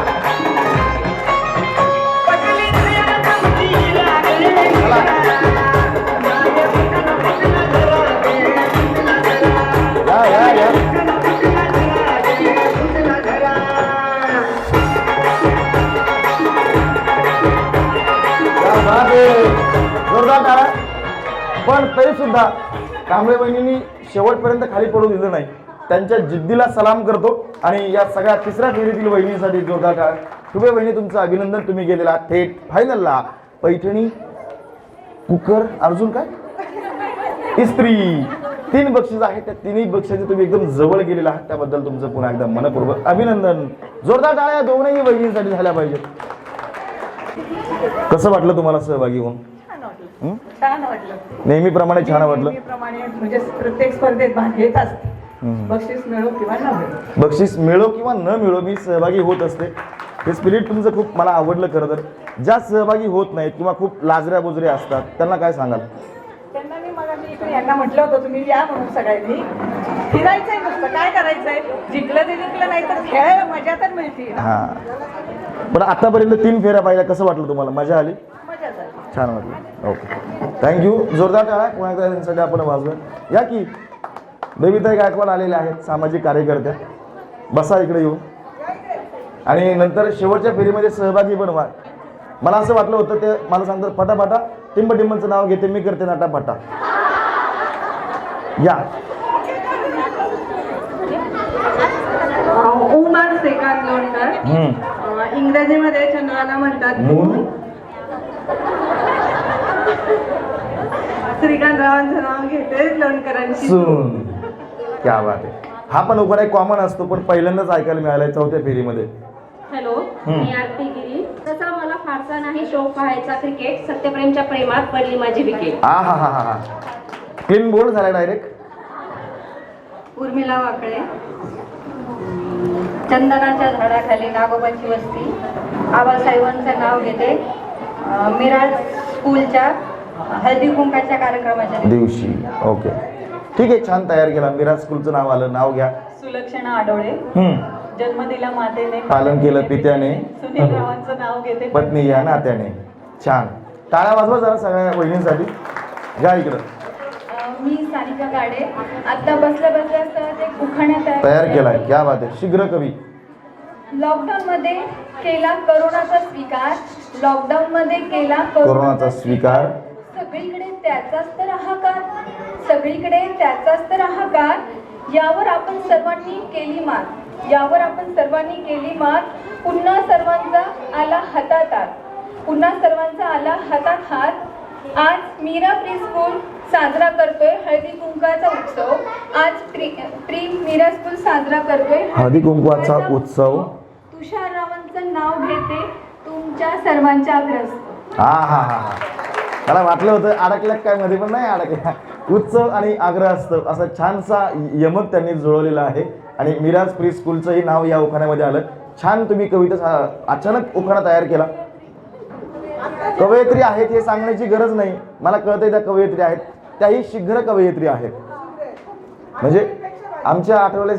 [SPEAKER 3] जोरदार टाळ्या. पण तरी सुद्धा कांबळे बहिणींनी शेवटपर्यंत खाली पडू दिलं नाही. त्यांच्या जिद्दीला सलाम करतो आणि या सगळ्या तिसऱ्या फेरीतील बहिणींसाठी जोरदार टाळ्या. तुबे बहिणी तुमचं अभिनंदन. तुम्ही गेलेला थेट फायनलला. पैठणी कुकर अजून काय इस्त्री 3 बक्षीस आहेत. त्या 3ही बक्षिसाचे तुम्ही एकदम जवळ गेलेला आहात त्याबद्दल तुमचं पुन्हा एकदा मनपूर्वक अभिनंदन. जोरदार टाळ्या दोनही बहिणींसाठी झाल्या पाहिजेत. कसं वाटलं तुम्हाला सहभागी होऊन?
[SPEAKER 9] छान वाटलं.
[SPEAKER 3] नेहमीप्रमाणे छान वाटलं.
[SPEAKER 9] नेहमीप्रमाणे म्हणजे प्रत्येक स्पर्धेत भाग घेत असते. बक्षीस मिळो किंवा न मिळो.
[SPEAKER 3] बक्षीस मिळो किंवा न मिळो मी सहभागी होत असते. हे स्पिरिट तुमचं खूप मला आवडलं. खरं तर ज्या सहभागी होत नाहीत किंवा खूप लाजऱ्या बुजऱ्या असतात त्यांना काय सांगाल?
[SPEAKER 9] त्यांना मी मगाशी इकडे यांना म्हटलं होतं तुम्ही या म्हणून सगळ्यांनी फिरायचंय नुसतं काय करायचंय. जिंकलं ते जिंकलं नाही तर खेळायला मजा तर मिळते.
[SPEAKER 3] हां पण आतापर्यंत 3 फेऱ्या पाहिल्या कसं वाटलं तुम्हाला? मजा आली?
[SPEAKER 9] मजा झाली.
[SPEAKER 3] छान वाटलं. Okay thank you. जोरदार टाळा पुन्हा एकदा त्यांच्यासाठी आपण वाजवूया. या की बेबीताई गायकवाड आलेल्या आहेत सामाजिक कार्यकर्त्या. बसा इकडे येऊन आणि नंतर शेवटच्या फेरीमध्ये सहभागी पण व्हा. मला असं वाटलं होतं ते मला सांगतात फटाफटा टिंबटिंबचं नाव घेते मी करते नाटाफटा. या
[SPEAKER 6] उमार श्रीकांत लोणकर. इंग्रजीमध्ये चंद्राला म्हणतात
[SPEAKER 3] मून.
[SPEAKER 6] श्रीकांतरावांचं नाव घेते लोणकरांची
[SPEAKER 3] सून. क्या बात आहे. हा पण उभा एक कॉमन असतो पण पहिल्यांदाच ऐकायला मिळालाय 4थ्या फेरीमध्ये.
[SPEAKER 4] हॅलो मी आरती गिरी. तसा मला फारसा नाही शौक पाहायचा क्रिकेट. सत्यप्रेमच्या प्रेमात पडली माझी विकेट.
[SPEAKER 3] हा क्लीन बोर्ड झाला डायरेक्ट.
[SPEAKER 6] उर्मिला वाकळे. चंदनाच्या झाडाखाली नागोबाची वस्ती. आबासाहेबांचं नाव घेते. मिराज स्कूलच्या हळदी कुंकाच्या कार्यक्रमाच्या
[SPEAKER 3] दिवशी. ओके ठीक आहे छान तयार केला. मिराज स्कूलचं नाव आलं. नाव घ्या
[SPEAKER 9] सुलक्षणा आडोळे
[SPEAKER 3] हम्म.
[SPEAKER 9] जन्म दिला मातेने
[SPEAKER 3] पालन केलं पित्याने
[SPEAKER 9] सुनील रावांचं नाव घेते
[SPEAKER 3] पत्नी या नात्याने. छान. टाळ्या वाजवा जरा सगळ्या बहिणींसाठी. घ्या इकडं.
[SPEAKER 4] मी सारिका गाडे. आता बसल्या बसल्या सहज एक उखाणा
[SPEAKER 3] तयार केलाय. क्या बात आहे. शीघ्र कवी.
[SPEAKER 2] लॉकडाऊन मध्ये केला करोनाचा स्वीकार, लॉकडाऊन मध्ये केला
[SPEAKER 3] कोरोनाचा स्वीकार.
[SPEAKER 2] सगळीकडे त्याचाच तर हाहाकार, सगळीकडे त्याचाच तर हाहाकार. यावर आपण सर्वांनी केली मात, यावर आपण सर्वांनी केली मात. पुन्हा सर्वांचा आला हातात हात, पुन्हा सर्वांचा आला हातात हात. आज मीरा प्री स्कूल साजरा करतोय हळदी कुंकाचा उत्सव. आज प्री मीरा स्कूल साजरा करतोय
[SPEAKER 3] हळदी कुंकवाचा उत्सव.
[SPEAKER 2] तुषार रावांचं नाव घेते तुमच्या सर्वांच्या अग्रस्त.
[SPEAKER 3] हा हा हा हा. मला वाटलं होतं अडकल्या काय मध्ये, पण नाही अडकल्या. उत्सव आणि आग्रह असतं असा छानसा यमक त्यांनी जुळवलेला आहे. आणि मिराज प्री स्कूलचंही नाव या उखाण्यामध्ये आलं. छान तुम्ही कविता अचानक उखाणा तयार केला. कवयित्री आहेत हे सांगण्याची गरज नाही, मला कळतंय त्या कवयित्री आहेत, त्याही शीघ्र कवयित्री आहेत. म्हणजे आमच्या आठवले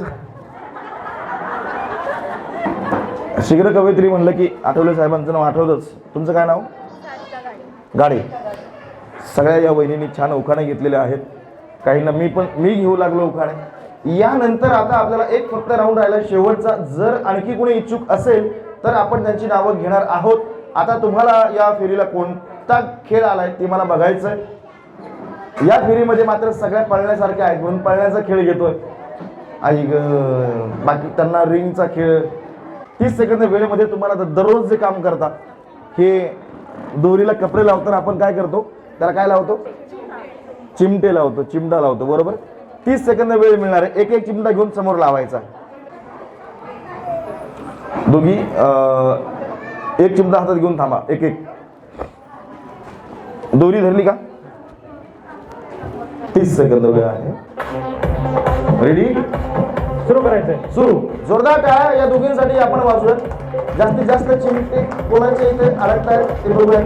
[SPEAKER 3] शीघ्र कवयित्री म्हणलं की आठवले साहेबांचं नाव आठवतंच. तुमचं काय नाव? गाडे. सगळ्या या वहिनींनी छान उखाणे घेतलेले आहेत. काहींना मी घेऊ लागलो उखाणे. यानंतर आता आपल्याला एक फक्त राऊंड राहिला शेवटचा. जर आणखी कोणी इच्छुक असेल तर आपण त्यांची नावं घेणार आहोत. आता तुम्हाला या फेरीला कोणता खेळ आलाय ते मला बघायचंय. या फेरीमध्ये मात्र सगळ्या पळण्यासारख्या आहेत म्हणून पळण्याचा खेळ घेतोय. आई ग, बाकी त्यांना रिंगचा खेळ. 30 सेकंद वेळेमध्ये तुम्हाला दररोज जे काम करता, हे दोरीला कपडे लावताना आपण काय करतो, त्याला काय लावतो? चिमटे लावतो, चिमटा लावतो, बरोबर. 30 सेकंद वेळ मिळणार आहे. एक एक चिमटा घेऊन समोर लावायचा. दोघी एक चिमटा हातात घेऊन थांबा. एक एक. दोरी धरली का? 30 सेकंद वेळ आहे. रेडी?
[SPEAKER 1] सुरू करायचंय.
[SPEAKER 3] सुरू. जोरदार टाळ्या या दोघींसाठी आपण वाजवत. जास्तीत जास्त चिमटे कोणाचे इथे अडकतायत ते बघूया.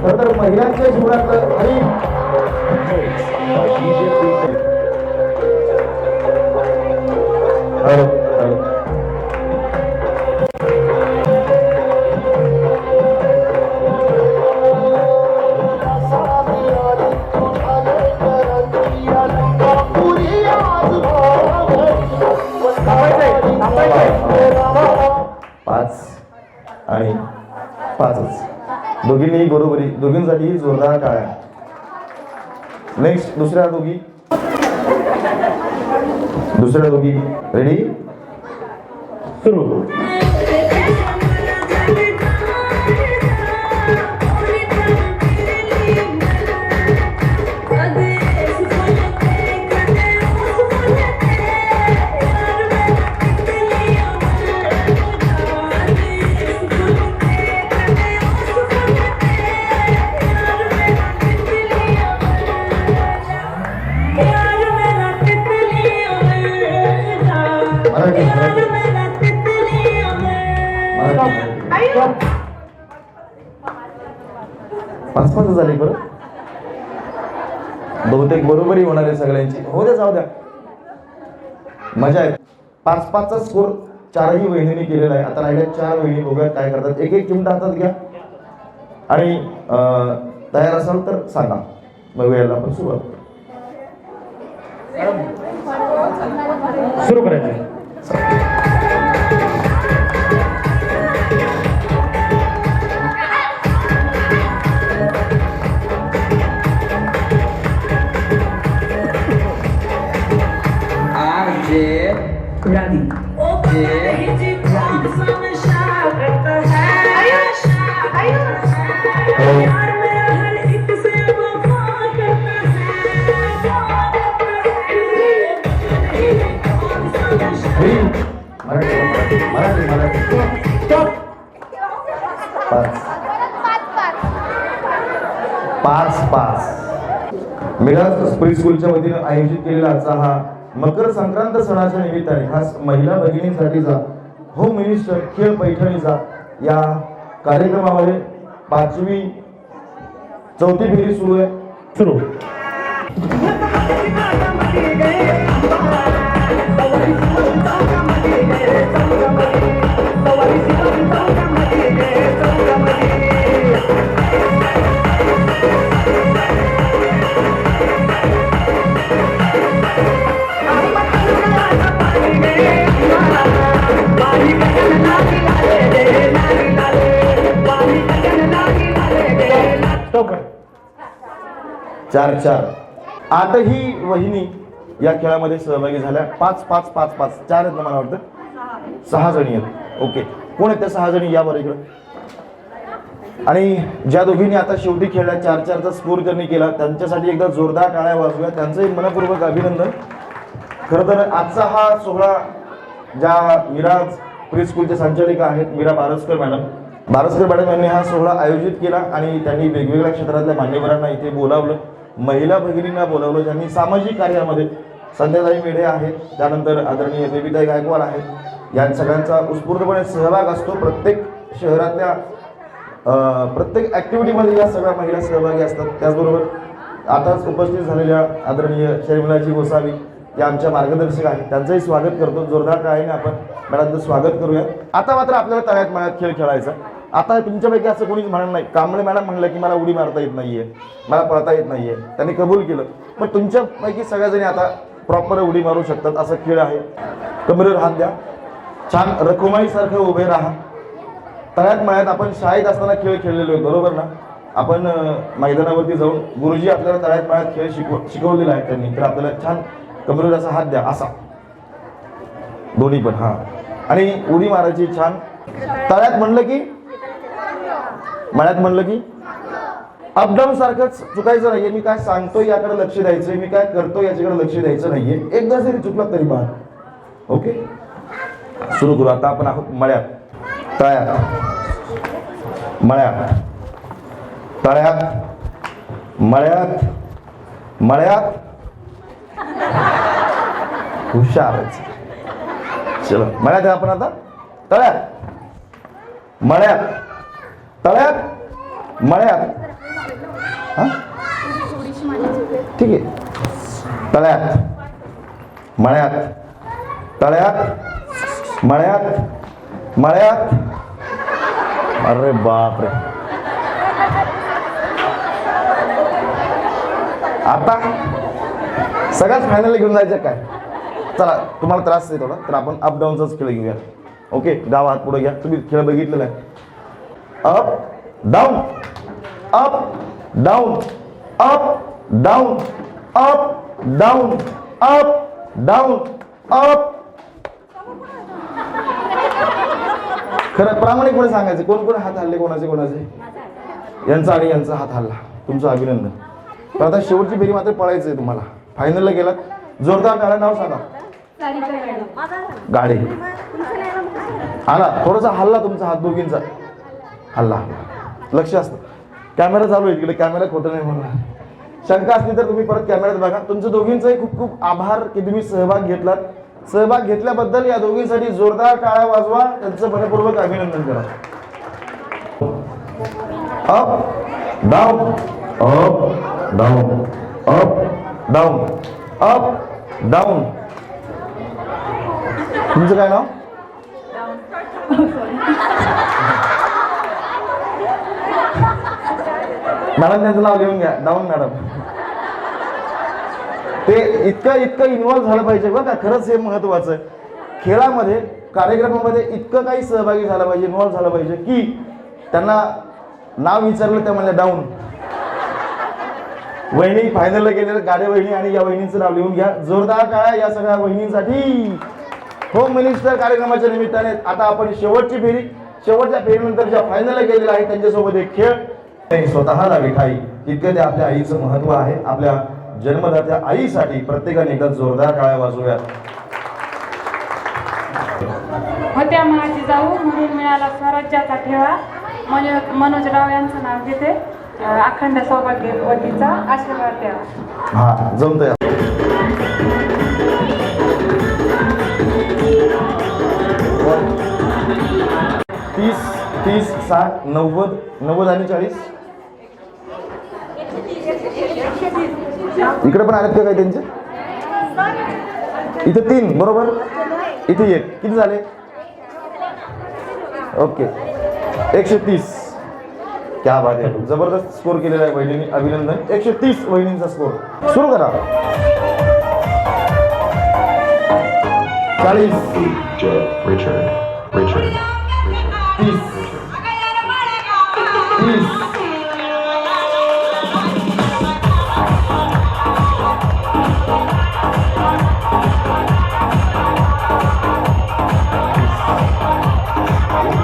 [SPEAKER 3] खरं तर महिलांच्या जीवनात आणि आणि 5च. दोघींनी बरोबरी. दोघींसाठी जोरदार टाळ्या. नेक्स्ट दुसऱ्या दोघी. रेडी?
[SPEAKER 1] सुरू.
[SPEAKER 3] पाच झाली बरं. बहुतेक बरोबरी होणार आहे सगळ्यांची. हो द्या, जाऊ द्या, मजा आहे. 5-5चा स्कोर चारही वहिनींनी केलेला आहे. आता राहिल्या 4 वहिनी. बघूया काय करतात. एक एक चिमटा हातात घ्या आणि तयार असाल तर सांगा. बघूया आपण सुरुवात.
[SPEAKER 1] सुरू करायचंय.
[SPEAKER 3] मिराज प्री स्कूलच्या वतीने आयोजित केलेला आजचा हा मकर संक्रांत सणाच्या निमित्ताने खास महिला भगिनींसाठीचा होम मिनिस्टर खेळ पैठणीचा या कार्यक्रमामध्ये 5वी 4थी फेरी सुरू आहे.
[SPEAKER 1] सुरू.
[SPEAKER 7] Bye.
[SPEAKER 3] 4-4. 8ही वहिनी या खेळामध्ये सहभागी झाल्या. 5-5-5-5 4 आहेत ना मला वाटतं, 6 जणी आहेत. ओके, कोण आहेत त्या 6 जणी? या बरं इकडं. आणि ज्या दोघींनी आता शेवटी खेळल्या, 4-4चा स्कोर त्यांनी केला, त्यांच्यासाठी एकदा जोरदार टाळ्या वाजवूया. त्यांचंही मनपूर्वक अभिनंदन. खरं तर आजचा हा सोहळा ज्या मिराज प्री स्कूलच्या संचालिका आहेत मीरा बारसकर मॅडम यांनी हा सोहळा आयोजित केला आणि त्यांनी वेगवेगळ्या क्षेत्रातल्या मान्यवरांना इथे बोलावलं, महिला भगिनींना बोलावलं, ज्यांनी सामाजिक कार्यामध्ये संध्याताई मेढे आहेत, त्यानंतर आदरणीय बेबीताई गायकवाड आहेत. या सगळ्यांचा उत्स्फूर्तपणे सहभाग असतो. प्रत्येक शहरातल्या प्रत्येक ॲक्टिव्हिटीमध्ये या सगळ्या महिला सहभागी असतात. त्याचबरोबर आताच उपस्थित झालेल्या आदरणीय शर्मिलाजी गोसावी या आमच्या मार्गदर्शक आहेत, त्यांचंही स्वागत करतो. जोरदार टाळ्याने आपण मॅडमचं स्वागत करूया. आता मात्र आपल्याला तळ्यात मळ्यात खेळ खेळायचा. आता तुमच्यापैकी असं कोणीच म्हणणार नाही, कांबळे मॅडम म्हणलं की मला उडी मारता येत नाहीये, मला पळता येत नाहीये, त्यांनी कबूल केलं. पण तुमच्यापैकी सगळ्याजणी आता प्रॉपर उडी मारू शकतात. असा खेळ आहे. कमरेवर हात द्या, छान रखुमाईसारखं उभे राहा. तळ्यात मळ्यात आपण शाळेत असताना खेळ खेळलेलो आहे, बरोबर ना? आपण मैदानावरती जाऊन गुरुजी आपल्याला तळ्यात मळ्यात खेळ शिकवलेला आहे त्यांनी. तर आपल्याला छान कमरेवर असा हात द्या, असा दोन्ही पण. हा, आणि उडी मारायची छान. तळ्यात म्हणलं की मळ्यात म्हणलं की अपडाऊन सारखंच चुकायचं नाहीये. मी काय सांगतोय याकडे लक्ष द्यायचंय, मी काय करतो याच्याकडे लक्ष द्यायचं नाहीये. एकदा जरी चुकलं तरी बा. ओके, सुरू करू. आता आपण आहोत मळ्यात. तळ्यात मळ्यात, तळ्यात मळ्यात, मळ्यात. हुशारच. चलो मळ्यात आपण आता. तळ्यात मळ्यात, तळ्यात मळ्यात. हा ठीक आहे. तळ्यात मळ्यात, तळ्यात मळ्यात, मळ्यात. अरे बापरे. आता सगळ्यात फायनल घेऊन जायचं काय? चला, तुम्हाला त्रास आहे थोडा, तर आपण अप डाऊनचाच खेळ घेऊया. ओके, डावा हात पुढे घ्या. तुम्ही खेळ बघितलेला आहे. Up down, up down, up down, up down, up down, up. खरं प्रामाणिकपणे सांगायचं, कोण कोण हात हल्ले, कोणाचे यांचा आणि यांचा हात हल्ला. तुमचं अभिनंदन. पण आता शेवटची फेरी मात्र पळायचं आहे तुम्हाला. फायनलला गेलात. जोरदार टाळ्या. नाव सांगा. गाडी. आला थोडासा हल्ला तुमचा हात, दोघींचा हल्ला. लक्ष असतं. कॅमेरा चालू आहे इकडे, कॅमेरा खोटं नाही म्हणणार. शंका असली तर तुम्ही परत कॅमेऱ्यात बघा. तुमच्या दोघींचाही खूप खूप आभार की तुम्ही सहभाग घेतलात. सहभाग घेतल्याबद्दल या दोघींसाठी जोरदार टाळ्या वाजवा. त्यांचं मनपूर्वक अभिनंदन करा. Up down, up down, up down, up down. तुमचं काय नाव? मॅडम त्यांचं नाव लिहून घ्या. Down madam. ते इतकं इन्व्हॉल्व्ह झालं पाहिजे बघा. खरंच हे महत्वाचं आहे. खेळामध्ये, कार्यक्रमामध्ये इतकं काही सहभागी झालं पाहिजे, इन्व्हॉल्व्ह झालं पाहिजे की त्यांना नाव विचारलं त्या म्हणजे डाऊन. वहिनी फायनलला गेलेल्या गाड्या वहिनी आणि या वहिनींचं नाव लिहून घ्या. जोरदार टाळ्या या सगळ्या वहिनींसाठी. होम मिनिस्टर कार्यक्रमाच्या निमित्ताने आता आपण शेवटची फेरी, शेवटच्या फेरीनंतर ज्या फायनलला गेलेल्या आहेत त्यांच्यासोबत एक खेळ. स्वतःला विठाई, तितकं ते आपल्या आईचं महत्व आहे. आपल्या जन्मदात्या आईसाठी प्रत्येकाने एकदा जोरदार टाळ्या वाजवूया.
[SPEAKER 10] होत्या माझी जाऊ म्हणून मिळाला स्वराज्याचा ठेवा. मनोज राव यांचं नाव घेते. अखंड सौभाग्यवतीचा आशीर्वाद द्यावा.
[SPEAKER 3] हा जमतंय. तीस 60 90 आणि 40. इकडे पण आलेत का काही त्यांचे? इथे 3 बरोबर, इथे 1. किती झाले? ओके, 130. क्या बात आहे. जबरदस्त स्कोर केलेला आहे वहिनी. अभिनंदन. 130 वहिनींचा स्कोर. सुरू करा. 40. 30. 30.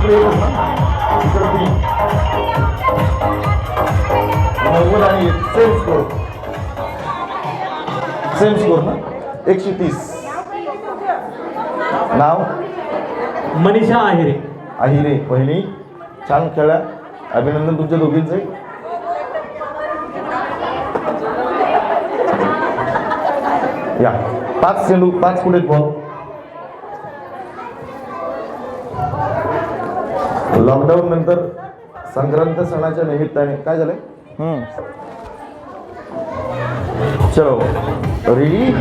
[SPEAKER 3] इकडे एकच ना, इकडे 3. 90 आणि सेम स्कोर ना, 130. नाव
[SPEAKER 1] मनीषा आहेरे.
[SPEAKER 3] आहिरे बहिणी, छान खेळल्या, अभिनंदन तुमच्या दोघींचे. या 5 चेंडू 5 पुढे बॉल. लॉकडाऊन नंतर संक्रांत सणाच्या निमित्ताने काय झालंय? चलो रेडी.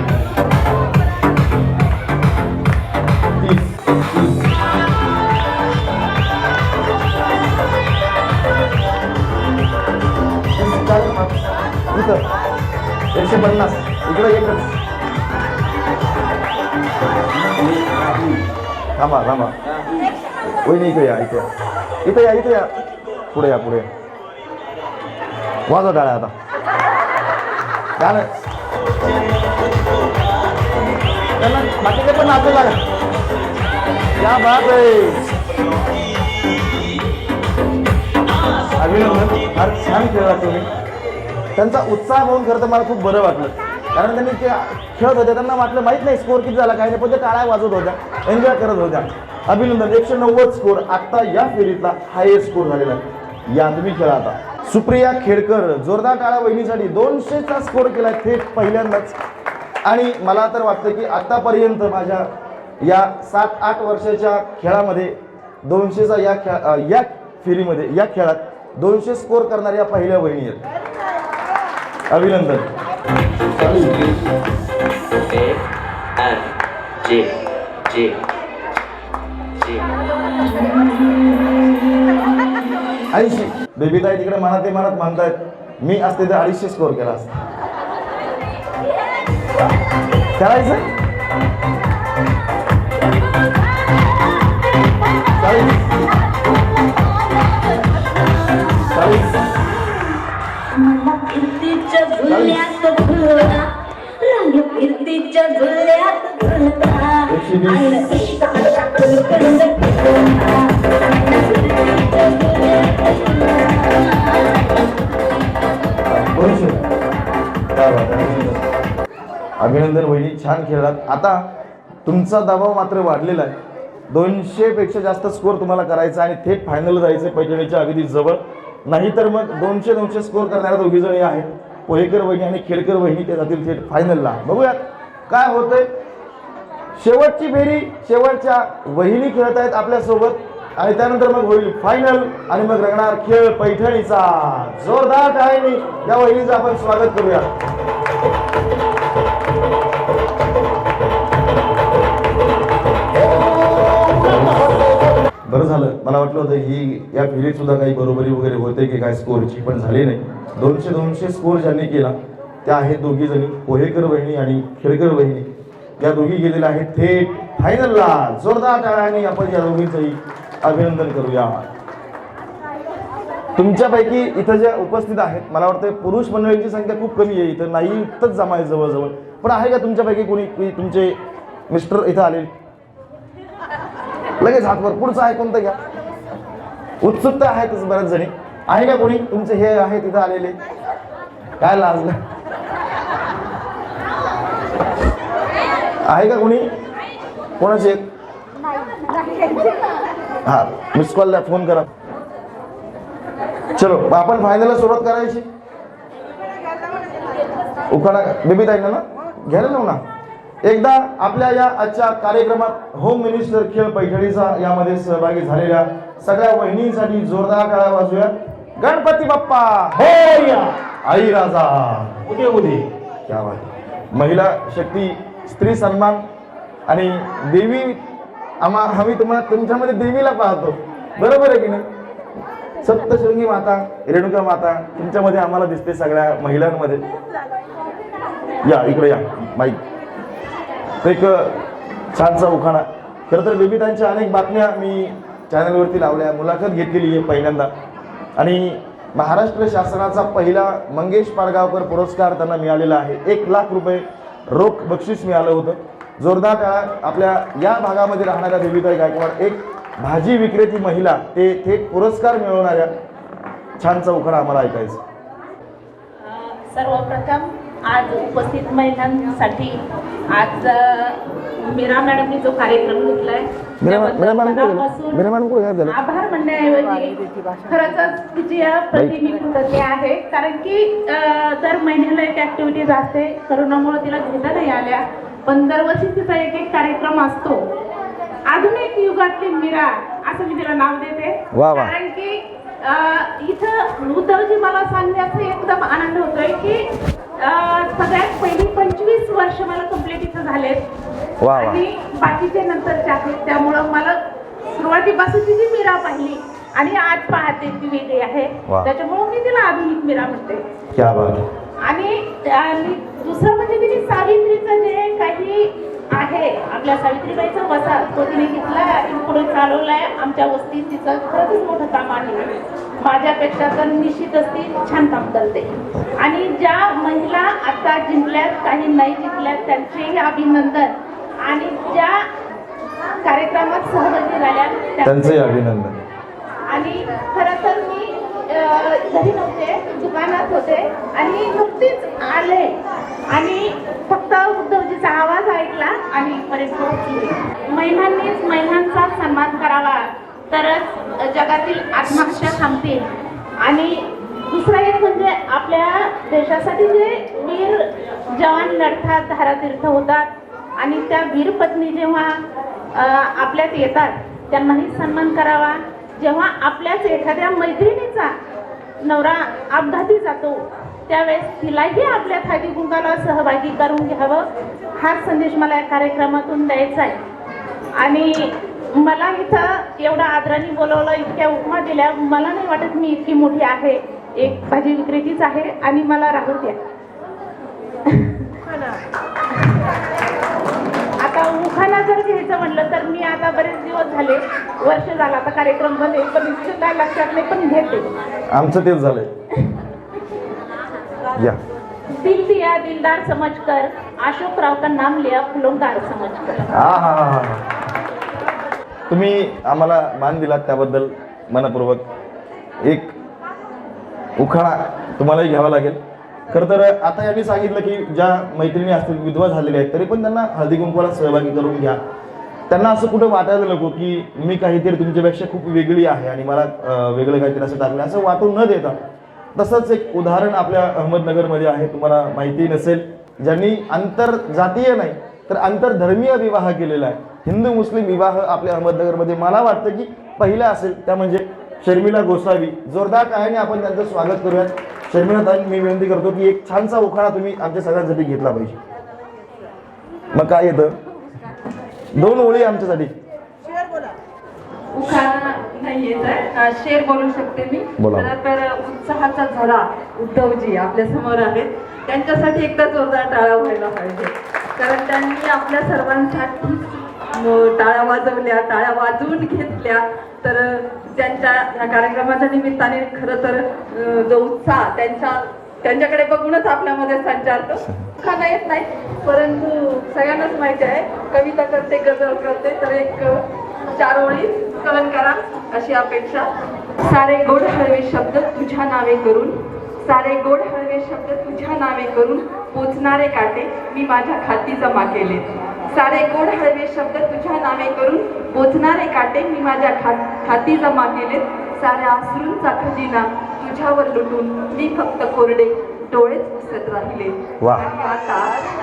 [SPEAKER 3] 150 इकडे एकच. थांबा थांबा, वहिनी इकडे या, इथे इथे या, इथे या, पुढे या, पुढे वाजवा टाळ्या आता. गाणं त्यांना बाकीचे पण नाचू लागा. क्या बात आहे. अभिनंदन, फार छान खेळला तुम्ही. त्यांचा उत्साह पाहून खरं तर मला खूप बरं वाटलं, कारण त्यांनी ते खेळत होते, त्यांना वाटलं माहीत नाही स्कोर किती झाला काय नाही, पण ते टाळ्या वाजवत होत्या, एन्जॉय करत होत्या. अभिनंदन. 190 स्कोर आता या फेरीतला हायेस्ट स्कोर झालेला आहे. या तुम्ही खेळा आता. सुप्रिया खेडकर, जोरदार टाळ्या वहिनीसाठी. 200चा स्कोर केला थेट पहिल्यांदाच. आणि मला तर वाटतं की आतापर्यंत माझ्या या 7-8 वर्षाच्या खेळामध्ये 200चा या फेरीमध्ये, या खेळात 200 स्कोर करणाऱ्या पहिल्या वहिनी आहेत. अभिनंदन. ऐंशी. बेबीताई तिकडे मनात ते मनात म्हणतायत, मी असते तर 250 स्कोर केला असता. करायचं 40. अभिनंदन वहिनी, छान खेळलात. आता तुमचा दबाव मात्र वाढलेला आहे. 200 पेक्षा जास्त स्कोर तुम्हाला करायचा आणि थेट फायनल जायचं पैठणीच्या अगदी जवळ. नाहीतर मग 200 स्कोर करणाऱ्या दोघी जणी आहेत, पोहेकर वहिनी आणि खेडकर वहिनी, ते जातील थेट फायनलला. बघूयात काय होतंय. शेवटची फेरी शेवटच्या वहिनी खेळत आहेत आपल्यासोबत आणि त्यानंतर मग होईल फायनल आणि मग रंगणार खेळ पैठणीचा. जोरदार टाळ्यांनी या वहिनीचं आपण स्वागत करूया. बरं झालं, मला वाटलं होतं ही या फेरीत सुद्धा काही बरोबरी वगैरे होते की काय स्कोरची, पण झाली नाही. 200 स्कोर ज्यांनी केला त्या आहेत दोघी जणी, पोहेकर वहिनी आणि खेडकर वहिनी. या दोघी गेलेल्या आहेत थेट फायनलला. जोरदार टाळ्यांनी आपण या दोघींचंही अभिनंदन करूया. तुमच्यापैकी इथं ज्या उपस्थित आहेत, मला वाटतं पुरुष मंडळींची संख्या खूप कमी आहे इथं, नाही इथंच जमाय जवळजवळ. पण आहे का तुमच्यापैकी कोणी तुमचे मिस्टर इथं आले? लगेच हातवर. पुढचं आहे कोणतं घ्या. उत्सुकता आहेतच बऱ्याच जणी. आहे का कोणी तुमचे हे आहे तिथं आलेले? काय लाजलं आहे का कोणी? कोणाचे? हा, मिस कॉल फोन करा. चलो आपण फायनलला सुरुवात करायची. उखाडा बेबी ताईंना ना घ्यायला ना. एकदा आपल्या या आजच्या कार्यक्रमात होम मिनिस्टर खेळ पैठणीचा यामध्ये सहभागी झालेल्या सगळ्या वहिनींसाठी जोरदार टाळ्या वाजूया. गणपती बाप्पा होया, आई राजा उदे उदे. क्या बात. महिला शक्ती, स्त्री सन्मान आणि देवी. आम्ही तुम्हाला तुमच्यामध्ये देवीला पाहतो, बरोबर आहे की नाही? सप्तशृंगी माता रेणुका माता तुमच्यामध्ये आम्हाला दिसते, सगळ्या महिलांमध्ये. या इकडे या माईक. एक छानसा उखाणा. खरं तर बेबीतांच्या अनेक बातम्या मी चॅनलवरती लावल्या, मुलाखत घेतलेली आहे पहिल्यांदा. आणि महाराष्ट्र शासनाचा पहिला मंगेश पाडगावकर पुरस्कार त्यांना मिळालेला आहे. 1 लाख रुपये रोख बक्षीस मिळालं होतं. जोरदार टाळ्या आपल्या या भागामध्ये राहणाऱ्या बेबीताई गायकवाड. एक भाजी विक्रेती महिला ते थेट पुरस्कार मिळवणाऱ्या छानचा उखाणा आम्हाला ऐकायचं.
[SPEAKER 11] सर्वप्रथम आज उपस्थित महिलांसाठी आज मीरा मॅडमनी जो कार्यक्रम घेतलाय मनापासून आभार म्हणण्याऐवजी खरंच तिची प्रतिमी कृतज्ञ आहे. कारण की दर महिन्याला एक ऍक्टिव्हिटीज असते, करोनामुळे तिला घेता नाही आल्या, पण दरवर्षी तिचा एक एक कार्यक्रम असतो. आधुनिक युगातली मीरा असं मी तिला नाव देते. कारण की इथं उद्धवजी मला सांगण्याचा एकदम आनंद होतोय की सगळ्यात पहिली 25 वर्ष मला कंप्लीट इथं झालेत आणि बाकीचे नंतरचे आहेत. त्यामुळं मला सुरुवातीपासूनची जी मीरा पाहिली आणि आज पाहते ती वेगळी आहे, त्याच्यामुळे मी तिला आधुनिक मीरा म्हणते. आणि दुसरं म्हणजे तिने सावित्रीचं जे काही आहे आपल्या सावित्रीबाईचा वसा तो तिने घेतला आणि पुढे चालवलाय. आमच्या वस्तीत तिचं खरंच मोठं काम आहे. माझ्यापेक्षा तर निश्चितच ती छान काम करते. आणि ज्या महिला आता जिंकल्यात, काही नाही जिंकल्यात, त्यांचेही अभिनंदन. आणि ज्या कार्यक्रमात सहभागी झाल्या
[SPEAKER 3] त्यांचेही अभिनंदन.
[SPEAKER 11] आणि खरं तर मी घरी नव्हते, दुकानात होते आणि नुकतीच आले आणि फक्त उद्धवजीचा आवाज ऐकला आणि परत पोहोचले. महिलांनीच महिलांचा सन्मान करावा तरच जगातील आत्महत्या थांबतील. आणि दुसरं एक म्हणजे आपल्या देशासाठी जे वीर जवान लढतात, धारातीर्थ होतात आणि त्या वीर पत्नी जेव्हा आपल्यात येतात त्यांनाही सन्मान करावा. जेव्हा आपल्याच एखाद्या मैत्रिणीचा नवरा अपघाती जातो त्यावेळेस तिलाही आपल्या हळदी कुंकाला सहभागी करून घ्यावं, हा संदेश मला या कार्यक्रमातून द्यायचा आहे. आणि मला इथं एवढा आदराने बोलवलं, इतक्या उपमा दिल्या, मला नाही वाटत मी इतकी मोठी आहे. एक भाजी विक्रेतीच आहे आणि मला राहू द्या. आता उखाणा जर घ्यायचं म्हटलं तर मी आता बरेच दिवस झाले, वर्ष झालं आता कार्यक्रम मध्ये, पण इतकं काय लक्षात नाही, पण घेते.
[SPEAKER 3] आमचं तेच झालंय.
[SPEAKER 11] दिल दिया दिलदार समझकर, अशोकराव का नाम लिया फुलंदार समझकर.
[SPEAKER 3] तुम्ही आम्हाला मान दिलात त्याबद्दल मनपूर्वक. एक उखाणा तुम्हालाही घ्यावा लागेल. खरं तर आता यांनी सांगितलं की ज्या मैत्रिणी असतील विधवा झालेल्या आहेत तरी पण त्यांना हळदी कुंकवाला सहभागी करून घ्या. त्यांना असं कुठं वाटायला नको की मी काहीतरी तुमच्यापेक्षा खूप वेगळी आहे आणि मला वेगळं काहीतरी असं टाकलं, असं वाटून न देता. तसंच एक उदाहरण आपल्या अहमदनगरमध्ये आहे, तुम्हाला माहिती नसेल, ज्यांनी आंतरजातीय नाही तर आंतरधर्मीय विवाह केलेला आहे. हिंदू मुस्लिम विवाह आपल्या अहमदनगरमध्ये मला वाटतं की पहिला असेल, त्या म्हणजे शर्मिला गोसावी. जोरदार टाळ्याने आपण त्यांचं स्वागत करूयात. शर्मिलाताई, मी विनंती करतो की एक छानसा उखाणा तुम्ही आमच्या सगळ्यांसाठी घेतला पाहिजे. मग काय येतं, 2 ओळी आमच्यासाठी.
[SPEAKER 2] उखाणा नाही येत आहे, शेर बोलू शकते मी. तर उत्साहाचा झरा उद्धवजी आपल्या समोर आहेत, त्यांच्यासाठी एकदा जोरदार टाळा व्हायला पाहिजे. कारण त्यांनी आपल्या सर्वांसाठी टाळ्या वाजवल्या, टाळ्या वाजवून घेतल्या. तर त्यांच्या ह्या कार्यक्रमाच्या निमित्ताने खरं तर जो उत्साह त्यांच्याकडे बघूनच आपल्यामध्ये संचारतो. उखाणा येत नाही, परंतु सगळ्यांनाच माहिती आहे कविता करते, गझल करते, तर एक 4 ओळी कलन करा अशी अपेक्षा. सारे गोड हळवे शब्द तुझ्या नावे करून, सारे गोड हळवे शब्द तुझ्या नावे करून, पोचणारे काटे मी माझ्या खाती जमा केले. सारे गोड हळवे शब्द तुझ्या नावे करून, पोचणारे काटे मी माझ्या खाती जमा केले. साऱ्या अश्रूंचा खजिना तुझ्यावर लुटून मी फक्त कोरडे डोळेच पुसत राहिले.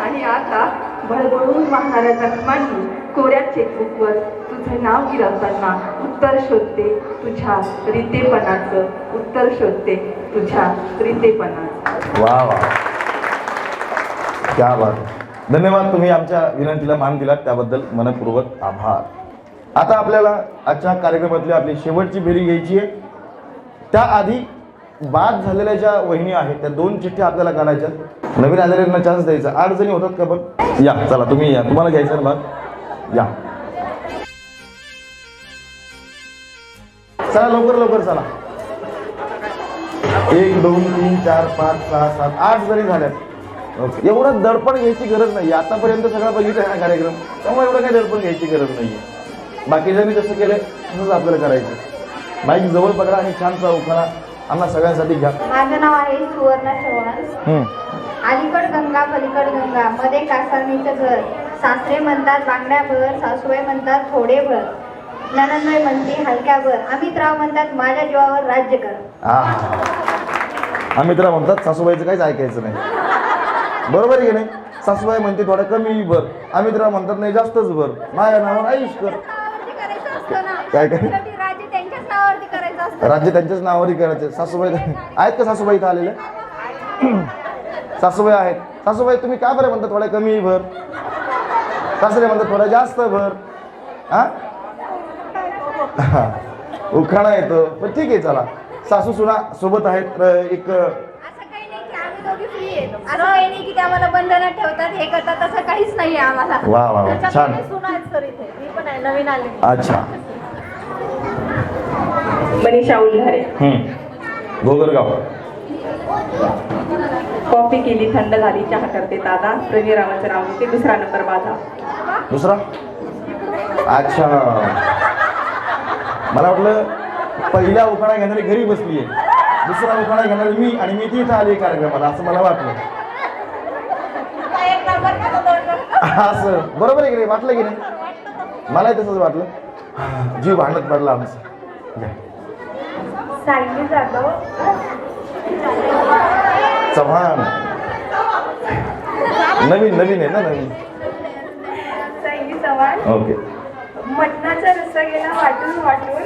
[SPEAKER 2] आणि आता भळभळून वाहणाऱ्या जखमांनी कोऱ्या चेकबुकवर तुझे नाव गिरवताना उत्तर शोधते तुझ्या रितेपणाचं, उत्तर शोधते तुझ्या रितेपणाचं.
[SPEAKER 3] वा वा, क्या बात. धन्यवाद, तुम्ही आमच्या विनंतीला मान दिलात त्याबद्दल मनपूर्वक आभार. आता आपल्याला आजच्या कार्यक्रमातली आपली शेवटची फेरी घ्यायची आहे. त्याआधी बाद झालेल्या ज्या वहिनी आहेत त्या 2 चिठ्ठ्या आपल्याला काढायच्या. नवीन आलेल्यांना चान्स द्यायचा. 8 जणी होतात का बघ. या, चला तुम्ही या, तुम्हाला घ्यायचं ना भाग. या, चला लवकर लवकर चला. 1 2 3 4 5 6 7 8 जणी झाल्यात. ओके, एवढं दडपण घ्यायची गरज नाही. आतापर्यंत सगळं बघितलं हा कार्यक्रम, त्यामुळे एवढं काही दडपण घ्यायची गरज नाही. बाकीच्यांनी जसं केलं तसंच आपल्याला करायचं. माईक जवळ पकडा आणि छानसा उखाणा आम्हा सगळ्यांसाठी घ्या.
[SPEAKER 8] माझं नाव आहे सुवर्णा चव्हाण. अलीकड गंगा पलीकड गंगा मध्ये कासारणीचं घर. सासरे म्हणतात बांगड्या भर, सासूबाई म्हणतात थोडे भर, ननंदबाई म्हणते हलक्या भर, अमितराव म्हणतात माझ्या जीवावर राज्य कर.
[SPEAKER 3] अमितराव म्हणतात सासूबाईचं काहीच ऐकायचं नाही. बरोबर आहे की नाही? सासूबाई म्हणते थोडं कमी भर, अमितराव म्हणतात नाही जास्तच भर, माझ्या नावावर आयुष कर. काय काय
[SPEAKER 8] राज्य त्यांच्याच नावावरती करायचं असतं.
[SPEAKER 3] राज्य त्यांच्याच नावावरही करायचे. सासूबाई आहेत का? सासूबाई इथं आलेल्या सासूबाई आहेत. सासूबाई तुम्ही का बरं म्हणता थोडा कमी भर, सासरे म्हणतात थोडा जास्त भर? हा उखाणा येतो पण ठीक आहे. चला सासू सुना सोबत आहेत तर एक
[SPEAKER 8] असं काही नाही की आम्ही दोघी फ्री येतो, असं काही नाही की ते आम्हाला बंधनात ठेवतात, हे करतात, असं काहीच नाही आम्हाला.
[SPEAKER 3] वा वा वा छान.
[SPEAKER 8] सुना आहेत सर इथे, मी पण आहे नवीन आले.
[SPEAKER 3] अच्छा.
[SPEAKER 5] मनीषा उल्हारे.
[SPEAKER 3] गोगरगाव.
[SPEAKER 5] कॉफी केली थंड झाली, चहा करते दादा, रविरावांचं नाव घेते, दुसरा नंबर माझा.
[SPEAKER 3] दुसरा. अच्छा मला वाटलं पहिला उखाणा घेणारी घरी बसली आहे, दुसरा उखाणा घेणारी मी, आणि मी ती इथं आली कार्यक्रमाला असं मला वाटलं. असं बरोबर आहे की नाही? वाटलं की नाही? मलाही तसंच वाटलं. जीव भांडत पडला आमचं.
[SPEAKER 8] सायली जाधव.
[SPEAKER 3] चव्हाण. नवीन नवीन आहे ना? नवीन.
[SPEAKER 8] सायली चव्हाण.
[SPEAKER 3] ओके.
[SPEAKER 8] मटणाचा रस्सा गेला वाटून वाटून,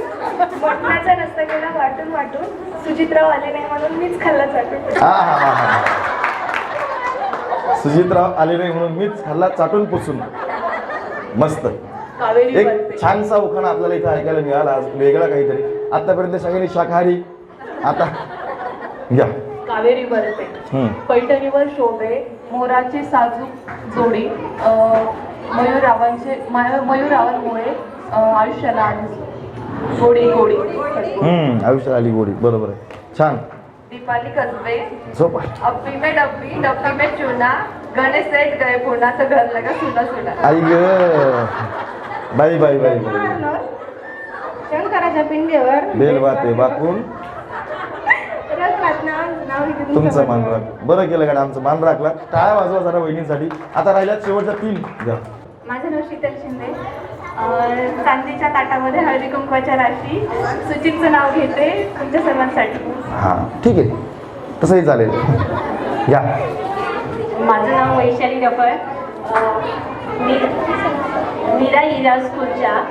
[SPEAKER 8] मटणाचा रस्सा गेला वाटून वाटून, सुजितराव आले नाही म्हणून मीच खाल्ला चाटून.
[SPEAKER 3] हा हा हा हा. सुजितराव आले नाही म्हणून मीच खाल्ला चाटून पुसून. मस्त. एक छानसा उखाणा आपल्याला इथं ऐकायला मिळाला आज, वेगळा काहीतरी. आतापर्यंत सगळ्यांनी शाकाहारी, आता घ्या.
[SPEAKER 10] कावेरी बरते. पैठणीवर शोभे मोराची साजूक जोडी, मयूरावांमुळे आयुष्याला आली गोडी गोडी.
[SPEAKER 3] आयुष्यात आली गोडी. बरोबर आहे. छान.
[SPEAKER 10] दीपाली कसबे.
[SPEAKER 3] झोपा.
[SPEAKER 10] अप्पी में डब्बी डब्बी में चुना, गणेश सेठ गए पुण्याचं घर लगा सुना सुना.
[SPEAKER 3] आई ग बाई बाई बाई बाई.
[SPEAKER 8] शंकराच्या पिंडीवर
[SPEAKER 3] बेल वाते बापून तुमचा मान राख. बरं केलं का आमचा मान राखला. टाळ्या वाजवा जरा वहिनींसाठी. आता राहिल्यात शेवटच्या 3. घ्या.
[SPEAKER 10] माझं नाव शीतल शिंदे. चांदीच्या ताटामध्ये हळदी कुंकवाच्या राशी, सुचितचं नाव घेते तुमच्या सर्वांसाठी.
[SPEAKER 3] हा ठीक आहे, तसंही चालेल. घ्या.
[SPEAKER 10] माझं नाव वैशाली रफळ. मीरा इरा स्कूलच्या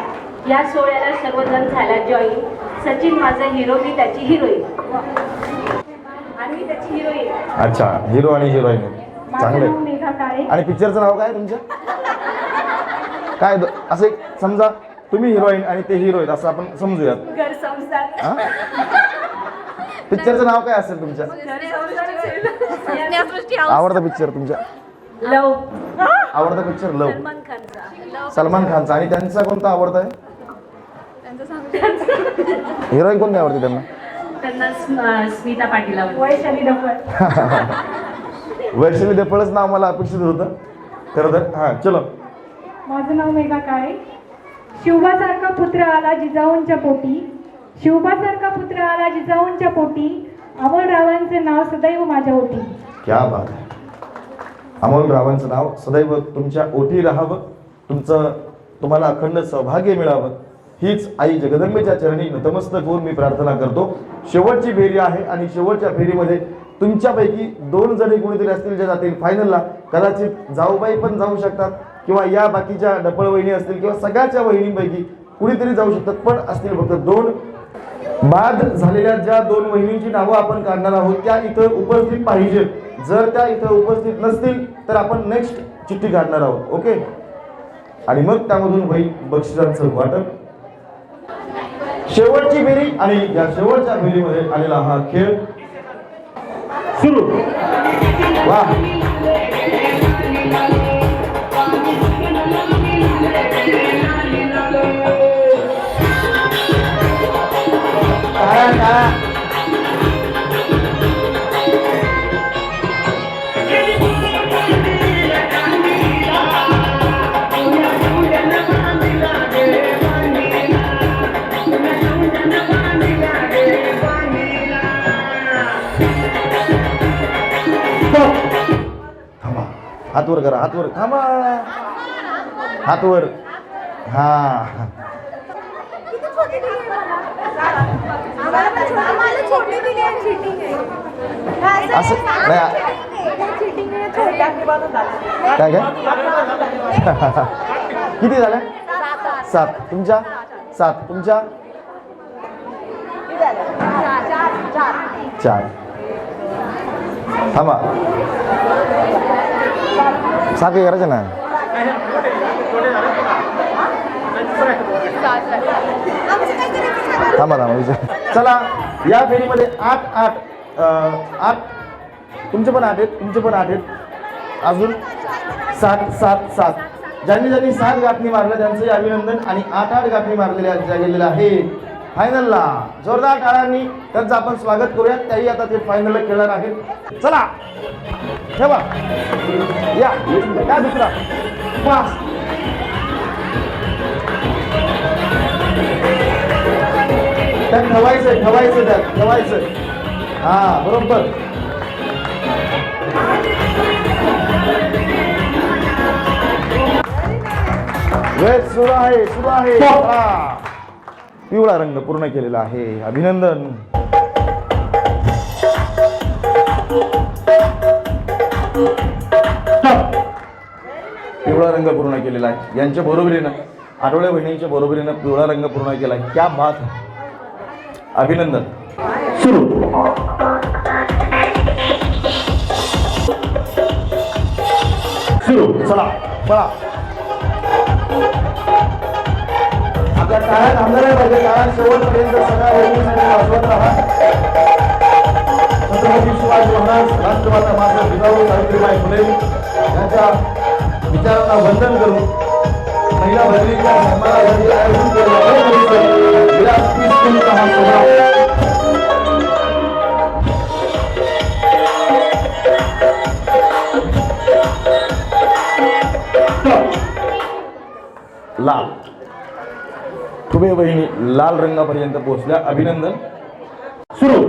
[SPEAKER 10] या सोहळ्याला सर्वजण झाला जॉईन. सचिन माझा हिरो, मी त्याची हिरोईन आणि मी त्याची हिरोईन.
[SPEAKER 3] अच्छा, हिरो आणि हिरोईन. चांगले.
[SPEAKER 10] मेघा काळे.
[SPEAKER 3] आणि पिक्चरचं नाव काय तुमच्या? काय असं एक समजा तुम्ही हिरोईन आणि ते हिरोईन असं आपण समजूयात.
[SPEAKER 10] घर संसार.
[SPEAKER 3] पिक्चरचं नाव काय असेल तुमच्या? आवडता पिक्चर तुमच्या?
[SPEAKER 10] लव.
[SPEAKER 3] आवडता पिक्चर लव.
[SPEAKER 10] सलमान खानचा.
[SPEAKER 3] सलमान खानचा. आणि त्यांचा कोणता आवडता आहे? हिरोईन कोणती आवडते त्यांना?
[SPEAKER 10] त्यांना स्मिता पाटील आवडते.
[SPEAKER 8] वैशाली रफळ.
[SPEAKER 3] वैशाली दफळच नाव मला अपेक्षित होतं खरं तर. हां चलो.
[SPEAKER 8] माझं नाव मेघा काळे. शिवबासारखा पुत्र आला जिजाऊंच्या पोटी, शिवबासारखा पुत्र आला जिजाऊंच्या पोटी, अमोलरावांचं नाव सदैव माझ्या ओटी.
[SPEAKER 3] क्या बात आहे. अमोलरावांचं नाव सदैव तुमच्या ओठी राहावं, तुम्हाला अखंड सौभाग्य मिळावं, हीच आई जगदंबेच्या चरणी नतमस्तक होऊन मी प्रार्थना करतो. शेवटची फेरी आहे आणि शेवटच्या फेरीमध्ये तुमच्यापैकी 2 जणी कोणीतरी असतील जे जातील फायनलला. कदाचित जाऊबाई पण जाऊ शकतात किंवा या बाकीच्या डपळ वहिनी असतील किंवा सगळ्याच्या वहिनींपैकी कुणीतरी जाऊ शकतात, पण असतील फक्त 2. बाद झालेल्या ज्या 2 वहिनींची नावं आपण काढणार आहोत त्या इथं उपस्थित पाहिजे. जर त्या इथं उपस्थित नसतील तर आपण नेक्स्ट चिठ्ठी काढणार आहोत. ओके. आणि मग त्यामधून होईल बक्षिसांचं वाटप. शेवटची फेरी आणि या शेवटच्या फेरीमध्ये आलेला हा खेळ सुरू. वा. हात वर करा, हात वर, थांबा, हात वर. हा असं काय काय किती झाल्या? 7. तुमच्या 7. तुमच्या 4. थांबा, 7 काही करायचं ना. थांबा विचार. चला, या फेरीमध्ये 8 तुमचे पण 8 आहेत, तुमचे पण 8 आहेत. अजून 7. ज्यांनी 7 गाठणी मारल्या त्यांचे अभिनंदन. आणि 8 गाठणी मारलेल्या गेलेल्या आहे फायनलला. जोरदार टाळ्यांनी त्यांचं आपण स्वागत करूयात. त्याही आता ते फायनलला खेळणार आहेत. चला ठेवा, या काय दुसरा पास. त्यात ठेवायचं. हा बरोबर. वेळ सुरू आहे. पिवळा रंग पूर्ण केलेला आहे. अभिनंदन. पिवळा रंग पूर्ण केलेला आहे. यांच्या बरोबरीनं आठवडे बहिणींच्या बरोबरीनं पिवळा रंग पूर्ण केलाय. क्या बात है. अभिनंदन. सुरू. चला पळा. आपल्या टाळ्या थांबणाऱ्या पाहिजे. टाळ्या शेवटपर्यंत सगळ्या बहिणींसाठी वाजवत राहा. छत्रपती शिवाजी महाराज, राष्ट्रमाता माता जिजाऊ सावित्रीबाई फुले यांच्या विचारांना वंदन करून महिला भगिनीच्या सन्मानासाठी आयोजित केलेला हा सोहळा लाल. तुम्ही बहिणी लाल रंगापर्यंत पोहोचल्या. अभिनंदन. सुरू.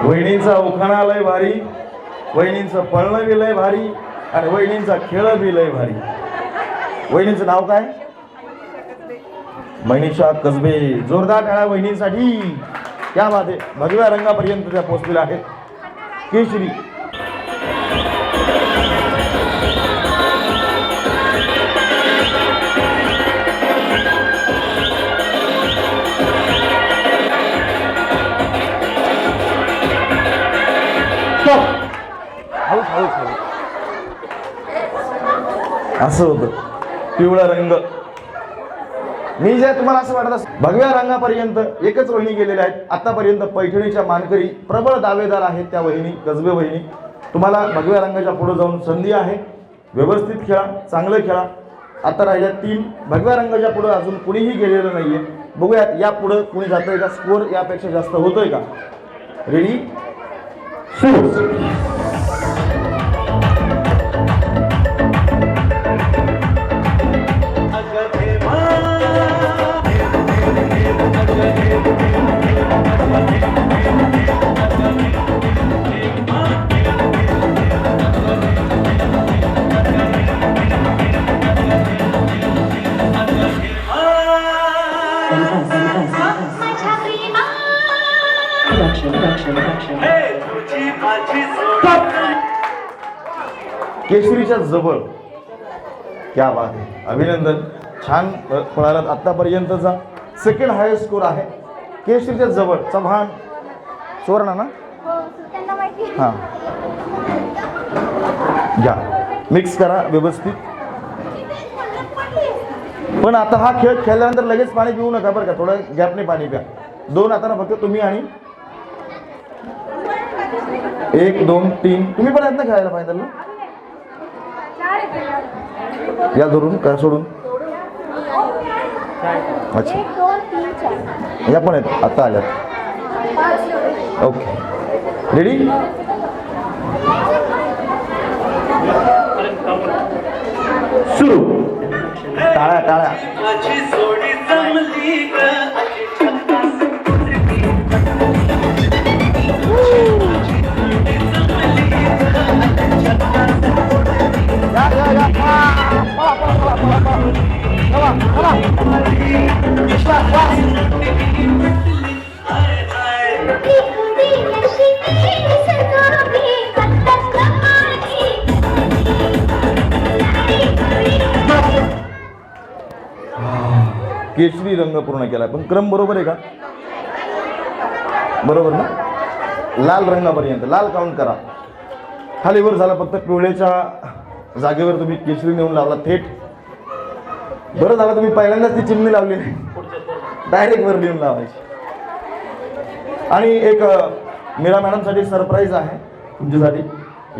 [SPEAKER 3] वहिनींचा उखाणा लय भारी, वहिनींचं पळणं बी लय भारी आणि वहिनींचा खेळ बी लय भारी. वहिनींचं नाव काय? मनीषा कसबे. जोरदार टाळ्या वहिनींसाठी. क्या बात आहे. भगव्या रंगापर्यंत त्या पोहोचलेल्या आहेत. केशरी. असं होतं. पिवळा रंग. मी जे तुम्हाला असं वाटत असं भगव्या रंगापर्यंत एकच वहिनी गेलेल्या आहेत. आतापर्यंत पैठणीच्या मानकरी प्रबळ दावेदार आहेत त्या वहिनी, कसबे वहिनी. तुम्हाला भगव्या रंगाच्या पुढे जाऊन संधी आहे. व्यवस्थित खेळा, चांगलं खेळा. आता राहिल्या 3. भगव्या रंगाच्या पुढे अजून कुणीही गेलेलं नाहीये. बघूयात या पुढे कुणी जातंय का, स्कोर यापेक्षा जास्त होतोय का. रेडी, सुरू. केशरीच्या जवळ. क्या बात आहे. अभिनंदन. छान पळालात. आतापर्यंतचा सेकंड हायेस्ट स्कोर आहे. केशरीच्या जवळ चव्हाण. सुवर्णा ना. हां घ्या, मिक्स करा व्यवस्थित. पण आता हा खेळ खेळल्यानंतर लगेच पाणी पिऊ नका बरं का, थोडं गॅपने पाणी प्या. 2 हातांना फक्त तुम्ही आणि 1 2 3 तुम्ही पण आहेत ना खेळायला फायनलला. या धरून काय सोडून अच्छा या पण आहेत आता आल्यात. Okay ready. सुरू. टाळ्या टाळ्या. केशरी रंग पूर्ण केला, पण क्रम बरोबर आहे का? बरोबर ना. लाल रंगापर्यंत लाल काउंट करा. खालीवर झाला, फक्त पिवळ्याच्या जागेवर तुम्ही केशरी नेऊन लावला थेट. बरं झालं तुम्ही पहिल्यांदाच ती चिमणी लावली नाही, डायरेक्ट वर लिहून लावायची. आणि एक मीरा मॅडमसाठी सरप्राईज आहे तुमच्यासाठी.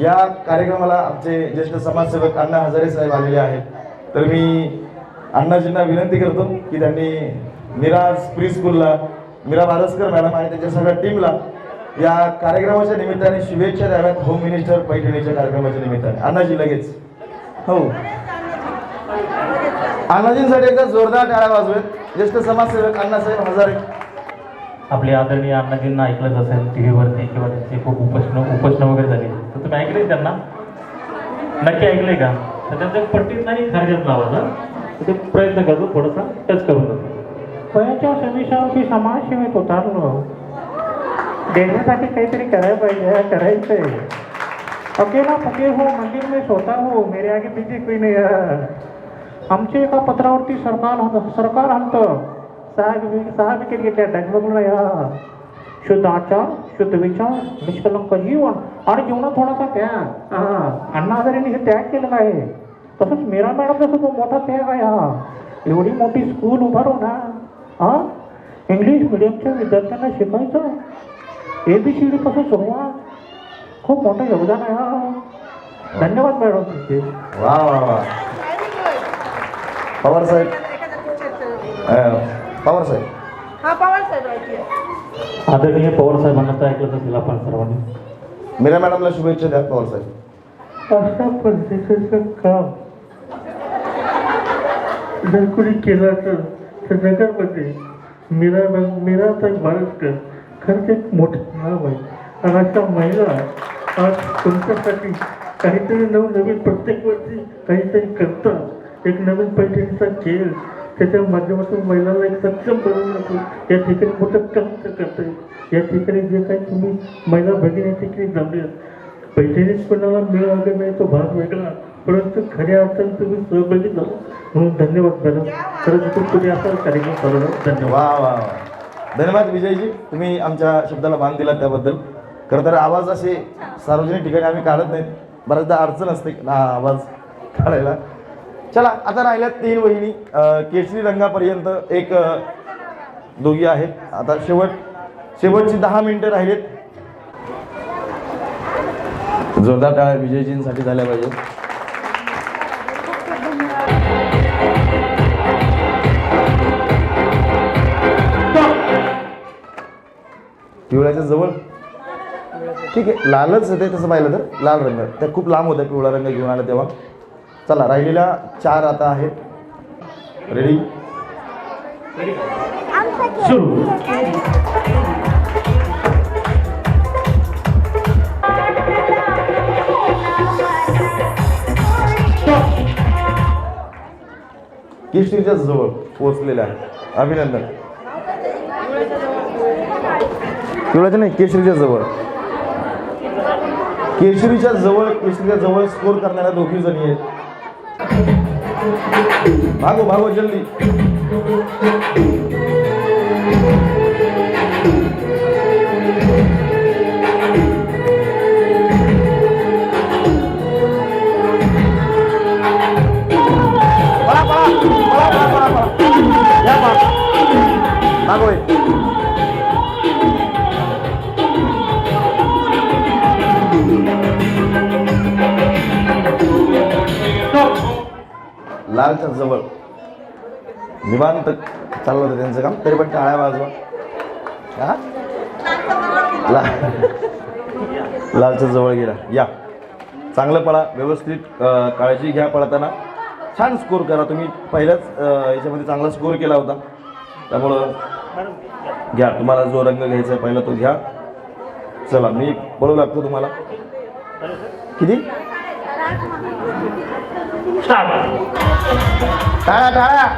[SPEAKER 3] या कार्यक्रमाला आमचे ज्येष्ठ समाजसेवक अण्णा हजारे साहेब आलेले आहेत. तर मी अण्णाजींना विनंती करतो की त्यांनी मिराज प्री स्कूलला मीरा बारसकर मॅडम आणि त्यांच्या सगळ्या टीमला या कार्यक्रमाच्या निमित्ताने शुभेच्छा द्याव्यात. होम मिनिस्टर पैठणीच्या कार्यक्रमाच्या निमित्ताने. अण्णाजी लगेच. हो, अण्णाजींसाठी एकदा जोरदार टाळ्या वाजवेत. ज्येष्ठ समाजसेवक अण्णासाहेब हजारे.
[SPEAKER 1] आपले आदरणीय अण्णाजींना ऐकलंच असेल टी व्हीवरती किंवा त्यांचे खूप उपोषण वगैरे झाले, तर तुम्ही ऐकलंय त्यांना? नक्की ऐकलंय का? तर त्यांचं पट्टीत नाही खारग्यात लावायचा, तर ते प्रयत्न करतो थोडासा टच करून जातो.
[SPEAKER 12] वयाच्या सविशावशी समाजसेवेत उतारलो. देशासाठी काहीतरी करायला पाहिजे, करायचंय. अकेला फकीर हो, मंदिर में सोता हो, मेरे आगे पीछे कोई नहीं है. आमच्या एका पत्रावरती सरकार हलतं. 6 विकेट घेतल्या. डगमगलं या. शुद्ध आचार, शुद्ध विचार, निष्कलंक जीवन आणि जीवनात थोडासा त्याग. अण्णा हजारेंनी हे त्याग केलेला आहे. तसंच मीरा मॅडमचा सुद्धा मोठा त्याग आहे. हा एवढी मोठी स्कूल उभारून हा इंग्लिश मिडियमच्या विद्यार्थ्यांना शिकायचं. ABCD पासून सुरुवात. खूप मोठं योगदान आहे. हा धन्यवाद मॅडम तुमचे.
[SPEAKER 3] वा वा वा. पवार साहेब. पवार साहेब.
[SPEAKER 5] हा पवार साहेब.
[SPEAKER 1] आदरणीय पवार साहेबांना तर ऐकलंच असेल आपण सर्वांनी.
[SPEAKER 3] मीरा मॅडमला शुभेच्छा द्या पवार साहेब.
[SPEAKER 12] अशा पद्धतीचं काम जर कोणी केलं तर जगामध्ये मीरा साहेब बारसकर खरंच एक मोठं नाव आहे. आणि अशा महिला आज तुमच्यासाठी काहीतरी नवनवीन प्रत्येक वर्षी काहीतरी करतात. एक नवीन पैठणीचा खेळ, त्याच्या माध्यमातून महिलांना एक सक्षम बनवण्याचं या ठिकाणी मोठं काम करत आहे. या ठिकाणी जे काही तुम्ही महिला भगिनी या ठिकाणी जमल्यात, पैठणीत कोणाला मिळाले नाही तो भाग वेगळा, परंतु खऱ्या अर्थाने तुम्ही सहभागी झाला म्हणून धन्यवाद मॅडम. खरंच खूप तुम्ही असा कार्यक्रम चालवला. धन्यवाद.
[SPEAKER 3] वा वा वा. धन्यवाद विजयजी, तुम्ही आमच्या शब्दाला मान दिला त्याबद्दल. खरं तर आवाज असे सार्वजनिक ठिकाणी आम्ही काढत नाहीत, बऱ्याचदा अडचण असते आवाज काढायला. चला आता राहिल्यात 3 वहिनी. केशरी रंगापर्यंत एक दोघी आहेत. आता शेवटची 10 मिनिटं राहिलेत. जोरदार टाळ्या विजयजींसाठी झाल्या पाहिजे. पिवळ्याच्या जवळ ठीक आहे, लालच येते तसं पाहिलं तर. लाल रंग त्या खूप लांब होत्या, पिवळा रंग घेऊन आला तेव्हा. चला राहिलेल्या 4 आता आहेत. रेडी
[SPEAKER 1] सुरू.
[SPEAKER 3] केशरीच्या जवळ पोहोचलेल्या आहे. अभिनंदन. पिवळ्याच्या नाही, केशरीच्या जवळ. केशरीच्या जवळ स्कोर करणाऱ्या 2 जणी आहेत. भागो जल्दी. पळा. होय. लालच्या जवळ निवांत चाललं होतं त्यांचं काम, तरी पण टाळ्या वाजवा. हा? लालच्या जवळ गेला. या चांगलं पळा, व्यवस्थित काळजी घ्या पळताना. छान स्कोर करा. तुम्ही पहिल्याच याच्यामध्ये चांगला स्कोर केला होता, त्यामुळं घ्या. तुम्हाला जो रंग घ्यायचा आहे पहिला तो घ्या. चला मी पळू लागतो तुम्हाला. किती? टाळ्या टाळ्या.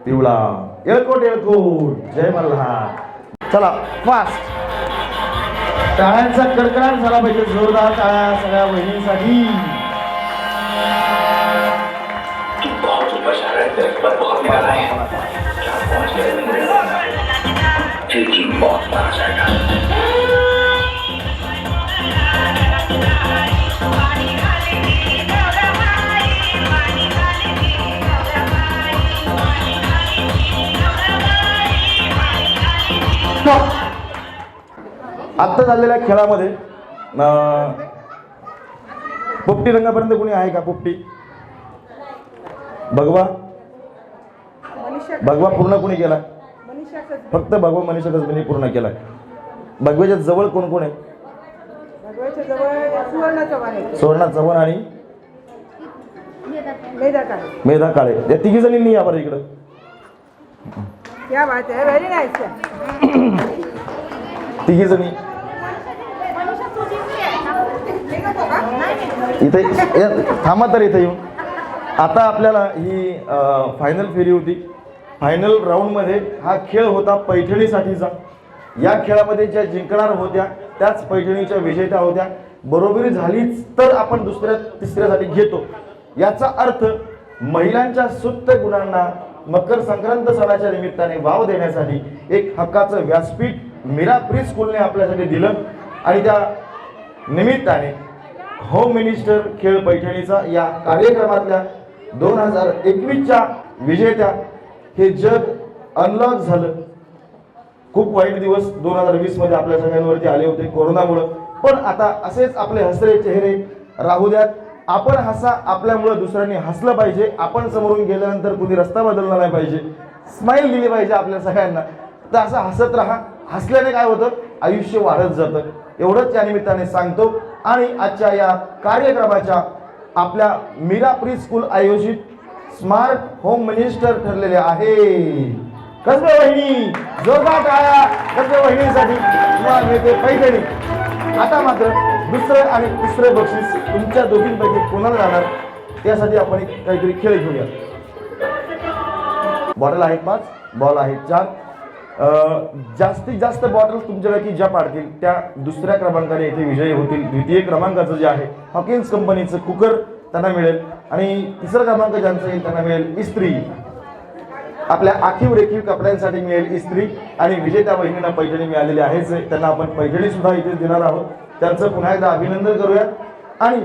[SPEAKER 3] पिवळा. येळकोट येळकोट. जय मल्हार. चला फास्ट. टाळ्यांचा कडकडाट झाला पाहिजे. जोरदार टाळ्या सगळ्या बहिणींसाठी. आत्ता झालेल्या खेळामध्ये पोपटी रंगापर्यंत कोणी आहे का? पोपटी भगवा. भगवा पूर्ण कोणी केलाय? फक्त भगवा मनीषा कसबेंनी पूर्ण केलाय. भगव्याच्या जवळ कोण कोण आहे? सुवर्णा चव्हाण आणि मेधा काळे. या तिघी जणींनी या बरं इकडं.
[SPEAKER 5] Very nice.
[SPEAKER 3] तिघी जणी इथे थांबा तर इथे येऊन. आता आपल्याला ही फायनल फेरी होती. फायनल राऊंडमध्ये हा खेळ होता पैठणीसाठीचा. या खेळामध्ये ज्या जिंकणार होत्या त्याच पैठणीच्या विजेत्या होत्या. बरोबरी झालीच तर आपण दुसऱ्या तिसऱ्यासाठी घेतो. याचा अर्थ महिलांच्या सुप्त गुणांना मकर संक्रांत सणाच्या निमित्ताने वाव देण्यासाठी एक हक्काचं व्यासपीठ मीरा प्री स्कूलने आपल्यासाठी दिलं आणि त्या निमित्ताने होम मिनिस्टर खेळ पैठणीचा या कार्यक्रमातल्या 2021च्या विजेत्या हे जग अनलॉक झालं. खूप वाईट दिवस 2020 मध्ये आपल्या सगळ्यांवरती आले होते कोरोनामुळं. पण आता असेच आपले हसरे चेहरे राहू द्यात. आपण हसा. आपल्यामुळं दुसऱ्यांनी हसलं पाहिजे. आपण समोरून गेल्यानंतर कुणी रस्ता बदलला नाही पाहिजे. स्माइल दिली पाहिजे आपल्या सगळ्यांना. तर असं हसत राहा. हसल्याने काय होतं? आयुष्य वाढत जातं. एवढंच या निमित्ताने सांगतो. आणि आजच्या या कार्यक्रमाच्या आपल्या मीरा प्री स्कूल आयोजित स्मार्ट होम मिनिस्टर ठरलेले आहे कसबे वहिनी. जोरदार टाळ्या कसबे वहिनीसाठी. तुम्हाला मिळते पैठणी. आता मात्र दुसरं आणि तिसरं बक्षीस तुमच्या दोघींपैकी कोणाला जाणार त्यासाठी आपण काहीतरी खेळ घेऊया. बॉटल आहेत 5, बॉल आहेत 4. जास्तीत जास्त बॉटल्स तुमच्यापैकी ज्या पाडतील त्या दुसऱ्या क्रमांकाने इथे विजयी होतील. द्वितीय क्रमांकाचं जे आहे हॉकिन्स कंपनीचं कुकर त्यांना मिळेल आणि तिसरा क्रमांक ज्यांचा येईल त्यांना मिळेल इस्त्री. आपल्या आखीव रेखीव कपड्यांसाठी मिळेल इस्त्री. आणि विजेत्या बहिणींना पैठणी मिळालेली आहेच. त्यांना आपण पैठणी सुद्धा इथे देणार आहोत. त्यांचं पुन्हा एकदा अभिनंदन करूया. आणि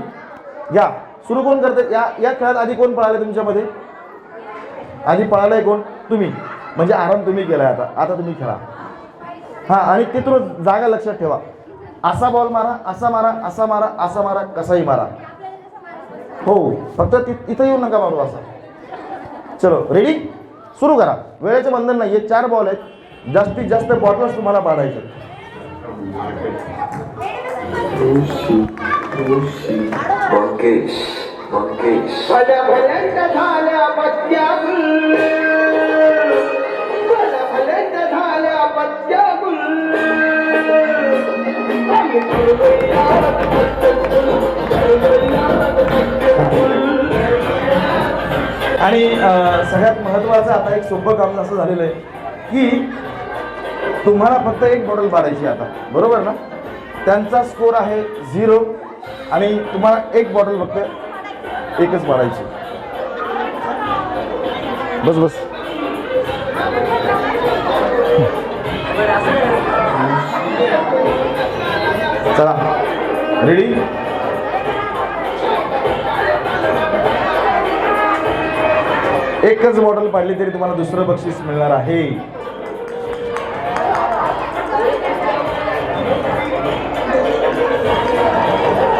[SPEAKER 3] या सुरू कोण करते? या खेळात आधी कोण पळाले तुमच्यामध्ये? आधी पळालाय कोण? तुम्ही. म्हणजे आराम तुम्ही केलाय. आता तुम्ही खेळा. हा आणि ते थोडं जागा लक्षात ठेवा. असा बॉल मारा, असा मारा, असा मारा, असा मारा, कसाही मारा. हो फक्त इथं येऊ नका मारू असा. चलो रेडी सुरू करा. वेळेचं बंधन नाहीये. 4 बॉल आहेत. जास्तीत जास्त बॉटल्स तुम्हाला पाडायचे. आणि सगळ्यात महत्वाचं आता एक सोपं काम असं झालेलं आहे की तुम्हाला फक्त एक बॉटल पाडायची आता, बरोबर ना? त्यांचा स्कोर आहे 0 आणि तुम्हाला एक बॉटल फक्त एकच पाडायची. बस बस. चला रेडी. एकच बॉटल पाडली तरी तुम्हाला दुसरं बक्षीस मिळणार आहे.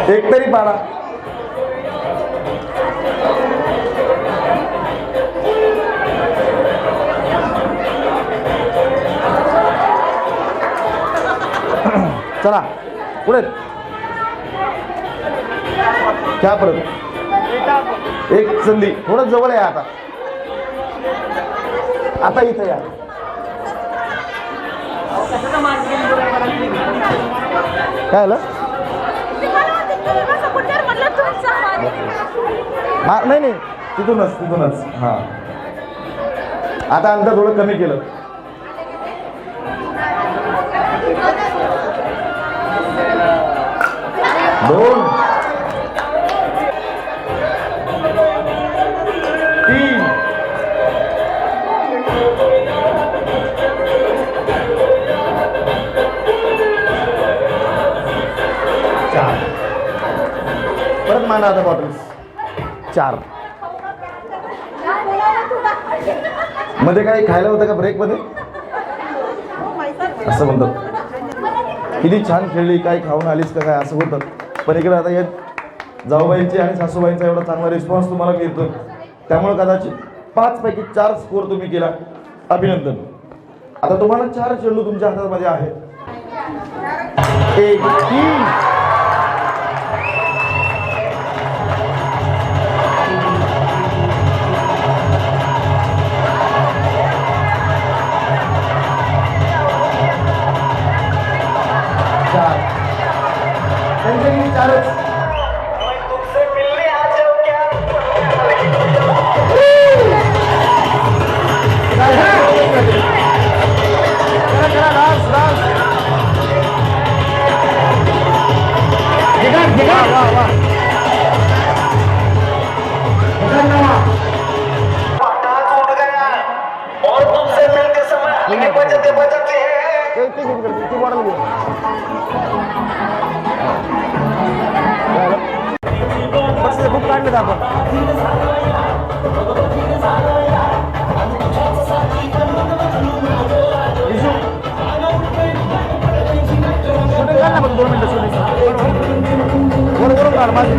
[SPEAKER 3] एक तरी पाडा. चला पुढे क्या परत एक संधी. थोडं जवळ आहे आता. आता इथे या. काय झालं? हा नाही नाही तिथूनच हा. आता अंतर थोडं कमी केलं. दोन, तीन, चार. परत मांडा आता बॉटल्स. 4. मध्ये काही खायला होतं का ब्रेक मध्ये? असं म्हणतात. किती छान खेळली, काय खाऊन आलीस का काय असं होतं. पण इकडे आता यात जाऊबाईंची आणि सासूबाईंचा एवढा चांगला रिस्पॉन्स तुम्हाला मिळतो, त्यामुळे कदाचित 5 पैकी 4 स्कोर तुम्ही केला. अभिनंदन. आता तुम्हाला 4 चेंडू तुमच्या हातामध्ये आहे. 1, 3, 4. त्यांच्याकडे 4च. खूप काढले आपण. शूटिंग 2 मिनिटं शूटिंग बरोबर काढ माझी.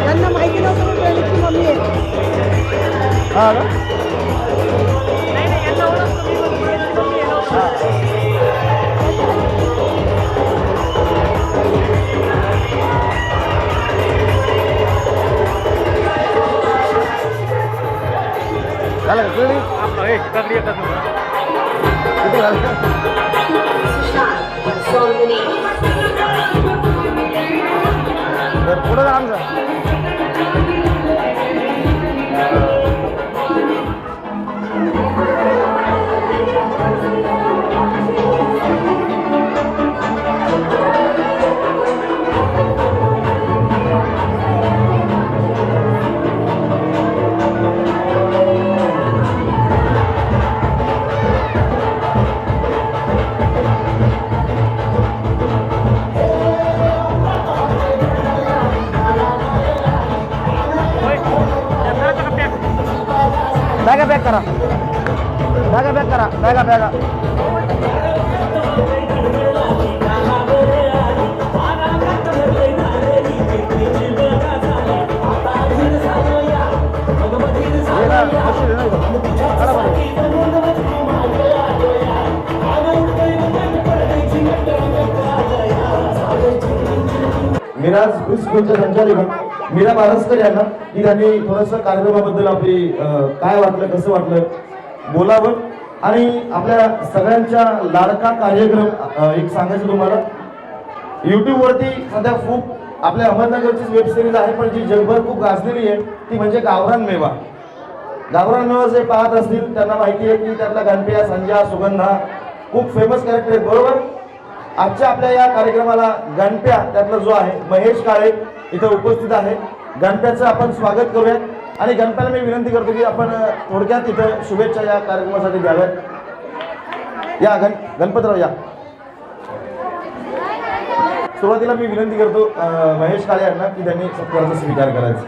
[SPEAKER 5] त्यांना माहिती नव्हतं ट्रेनिंगची मम्मी आहे.
[SPEAKER 3] हा ना? झालं का पुढं जा आमचं. बॅगा बॅगा मिराज प्री स्कूलच्या संचालिका मीरा बारसकर यांना की त्यांनी थोडंसं कार्यक्रमाबद्दल आपली काय वाटलं कसं वाटलं बोलावं आणि आपल्या सगळ्यांच्या लाडका कार्यक्रम एक सांगायचं तुम्हाला YouTube वरती सध्या खूप आपल्या अहमदनगरचीच वेब सिरीज आहे पण जी जगभर खूप गाजलेली आहे ती म्हणजे गावरान मेवा. गावरान मेवा जे पाहत असतील त्यांना माहिती आहे की त्यातला गणप्या संजय सुगंधा खूप फेमस कॅरेक्टर आहेत बरोबर. आजच्या आपल्या या कार्यक्रमाला गणप्या त्यातला जो आहे महेश काळे इथं उपस्थित आहे. गणप्याचं आपण स्वागत करूयात आणि गणप्याला मी विनंती करतो की आपण थोडक्यात इथं शुभेच्छा या कार्यक्रमासाठी द्याव्यात. या गणपतराव या. सुरुवातीला मी विनंती करतो महेश काळे यांना की त्यांनी सत्काराचा स्वीकार करायचा.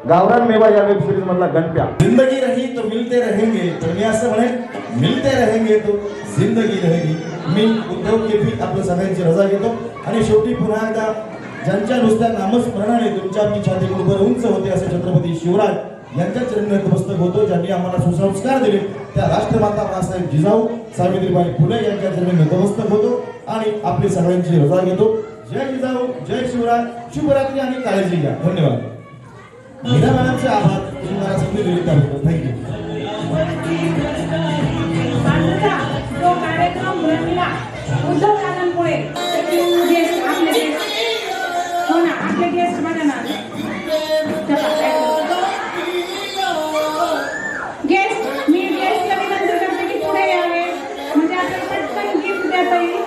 [SPEAKER 3] गावरान मेवा या वेब सिरीज मधला गणप्या. जिंदगी रही तो मिलते रहेंगे तर मी असं म्हणेन मिलते रहेंगे तो जिंदगी रहेगी. मी उद्धव केपी आपल्या सगळ्यांची रजा घेतो आणि शेवटी पुन्हा एकदा ज्यांच्या नुसत्या नामस्मरणाने तुमच्या आमची छाती कुठभर उंच होते असे छत्रपती शिवराज यांच्या चरणी नतमस्तक होतो. ज्यांनी आम्हाला सुसंस्कार दिले त्या राष्ट्रमाता बाळासाहेब जिजाऊ सावित्रीबाई फुले यांच्या चरणी नतमस्तक होतो आणि आपली सगळ्यांची रजा घेतो. जय जिजाऊ जय शिवराज शुभरात्री आणि काळजी घ्या. धन्यवाद. मीरा मॅडमचे आभार. तुम्हाला संधी दिली त्याबद्दल थँक्यू.
[SPEAKER 11] जो कार्यक्रम रंगला उद्धव दादांमुळे गेस्ट आपले हो ना आपले गेस्ट बघा ना गेस्ट मी गेस्टला विनंती करते की पुढे यावे म्हणजे आपल्याला पटकन गिफ्ट देता येईल.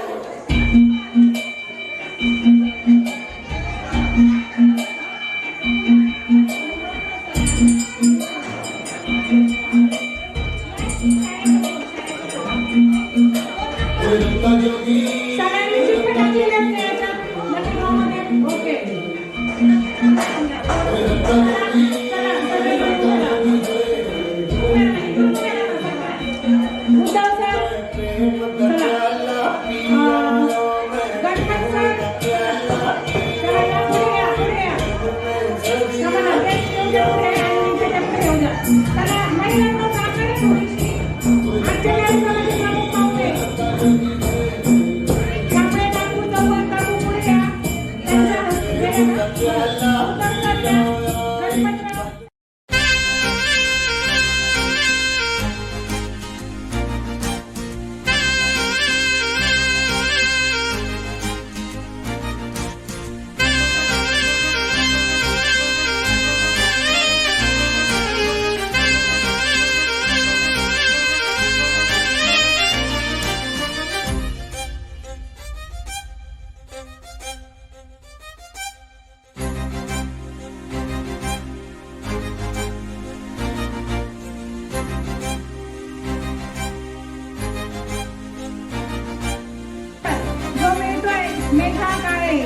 [SPEAKER 11] मेघा काळे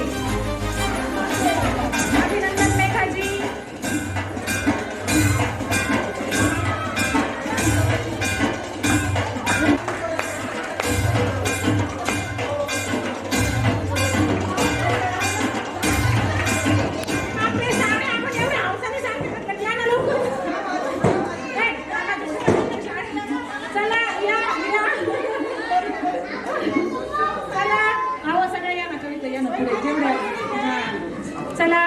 [SPEAKER 11] अभिनंदन मेघाजी. आपले सारे आपण एवढे हौसाने सांगितलं घ्या ना लवकर. चला या चला आहो सगळे या ना कविता या ना पुढे जेवढ्या चला.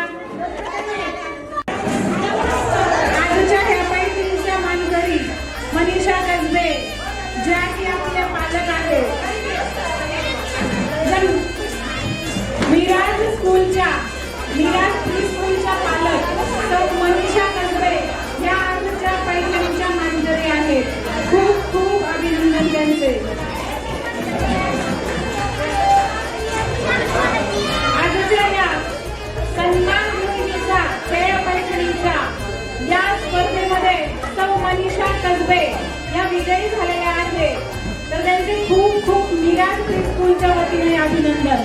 [SPEAKER 11] आजच्या ह्या पैठणीच्या मानकरी मनीषा कसबे ज्या की आपल्या पालक आहेत. मिराज प्री स्कूलच्या पालक सौ मनीषा कसबे या आजच्या पैठणीच्या मानकरी आहेत. खूप खूप अभिनंदन त्यांचे. आजच्या या सन्मान मुलीचा खेळ पैठणीच्या या स्पर्धेमध्ये सौ मनीषा कसबे या विजयी झालेल्या आहेत. तर त्यांचे खूप खूप मिराज प्री स्कूलच्या वतीने अभिनंदन.